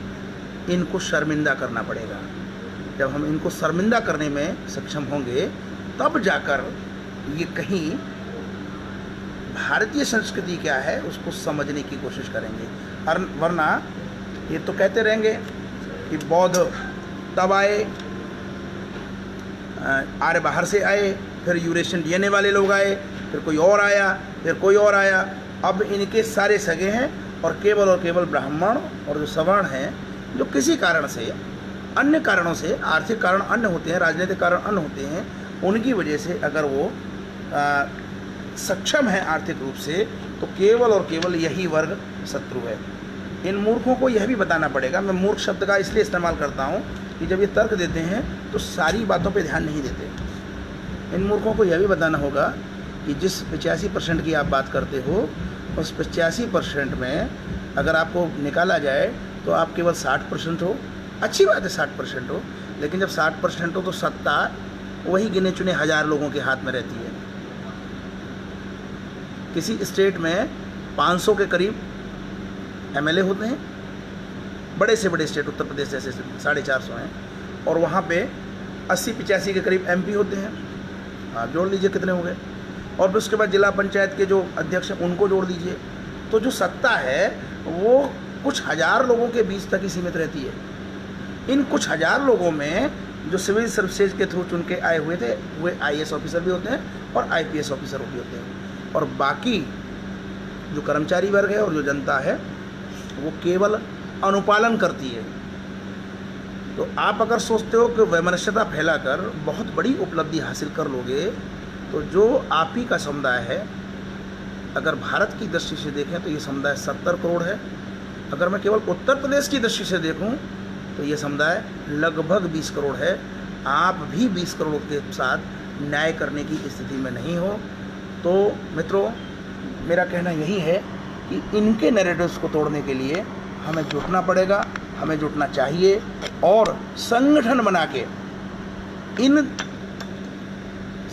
इनको शर्मिंदा करना पड़ेगा। जब हम इनको शर्मिंदा करने में सक्षम होंगे, तब जाकर ये कहीं भारतीय संस्कृति क्या है उसको समझने की कोशिश करेंगे। वरना ये तो कहते रहेंगे कि बौद्ध तब आए, आर्य बाहर से आए, फिर यूरेशियन डीएनए वाले लोग आए, फिर कोई और आया, फिर कोई और आया। अब इनके सारे सगे हैं, और केवल ब्राह्मण और जो सवर्ण हैं, जो किसी कारण से, अन्य कारणों से, आर्थिक कारण अन्य होते हैं, राजनीतिक कारण अन्य होते हैं, उनकी वजह से अगर वो सक्षम है आर्थिक रूप से, तो केवल और केवल यही वर्ग शत्रु है। इन मूर्खों को यह भी बताना पड़ेगा। मैं मूर्ख शब्द का इसलिए इस्तेमाल करता हूँ कि जब ये तर्क देते हैं तो सारी बातों पे ध्यान नहीं देते। इन मूर्खों को यह भी बताना होगा कि जिस 85% की आप बात करते हो, उस 85% में अगर आपको निकाला जाए तो आप केवल 60% हो। अच्छी बात है 60% हो, लेकिन जब 60% हो तो सत्ता वही गिने चुने 1000 लोगों के हाथ में रहती है। किसी स्टेट में 500 के करीब एमएलए होते हैं, बड़े से बड़े स्टेट उत्तर प्रदेश जैसे 450 हैं, और वहाँ पे 80-85 के करीब एमपी होते हैं। आप जोड़ लीजिए कितने हो गए, और फिर उसके बाद जिला पंचायत के जो अध्यक्ष हैं उनको जोड़ दीजिए। तो जो सत्ता है वो कुछ 1000 लोगों के बीच तक ही सीमित रहती है। इन कुछ 1000 लोगों में जो सिविल सर्विसेज के थ्रू चुन के आए हुए थे, वे आईएएस ऑफिसर भी होते हैं और आईपीएस ऑफिसर भी होते हैं, और बाकी जो कर्मचारी वर्ग है और जो जनता है वो केवल अनुपालन करती है। तो आप अगर सोचते हो कि वैमनस्यता फैलाकर बहुत बड़ी उपलब्धि हासिल कर लोगे, तो जो आप ही का समुदाय है, अगर भारत की दृष्टि से देखें तो ये समुदाय 70 करोड़ है। अगर मैं केवल उत्तर प्रदेश की दृष्टि से देखूं तो ये समुदाय लगभग 20 करोड़ है। आप भी 20 करोड़ के साथ न्याय करने की स्थिति में नहीं हो। तो मित्रों, मेरा कहना यही है कि इनके नैरेटिव्स को तोड़ने के लिए हमें जुटना पड़ेगा, हमें जुटना चाहिए, और संगठन बना के इन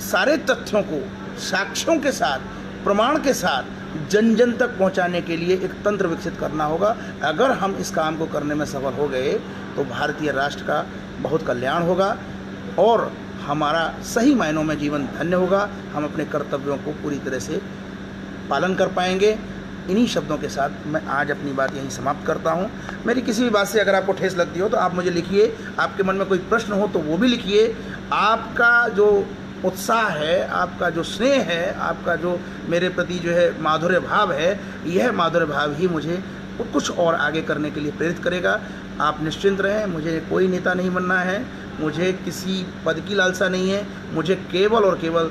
सारे तथ्यों को साक्ष्यों के साथ, प्रमाण के साथ जन जन तक पहुंचाने के लिए एक तंत्र विकसित करना होगा। अगर हम इस काम को करने में सफल हो गए तो भारतीय राष्ट्र का बहुत कल्याण होगा, और हमारा सही मायनों में जीवन धन्य होगा, हम अपने कर्तव्यों को पूरी तरह से पालन कर पाएंगे। इन्हीं शब्दों के साथ मैं आज अपनी बात यहीं समाप्त करता हूँ। मेरी किसी भी बात से अगर आपको ठेस लगती हो तो आप मुझे लिखिए, आपके मन में कोई प्रश्न हो तो वो भी लिखिए। आपका जो उत्साह है, आपका जो स्नेह है, आपका जो मेरे प्रति जो है माधुर्य भाव है, यह माधुर्य भाव ही मुझे कुछ और आगे करने के लिए प्रेरित करेगा। आप निश्चिंत रहें, मुझे कोई नेता नहीं बनना है, मुझे किसी पद की लालसा नहीं है, मुझे केवल और केवल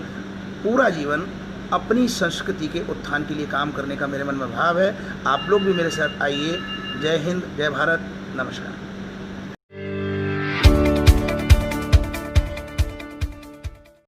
पूरा जीवन अपनी संस्कृति के उत्थान के लिए काम करने का मेरे मन में भाव है। आप लोग भी मेरे साथ आइए। जय हिंद, जय भारत, नमस्कार।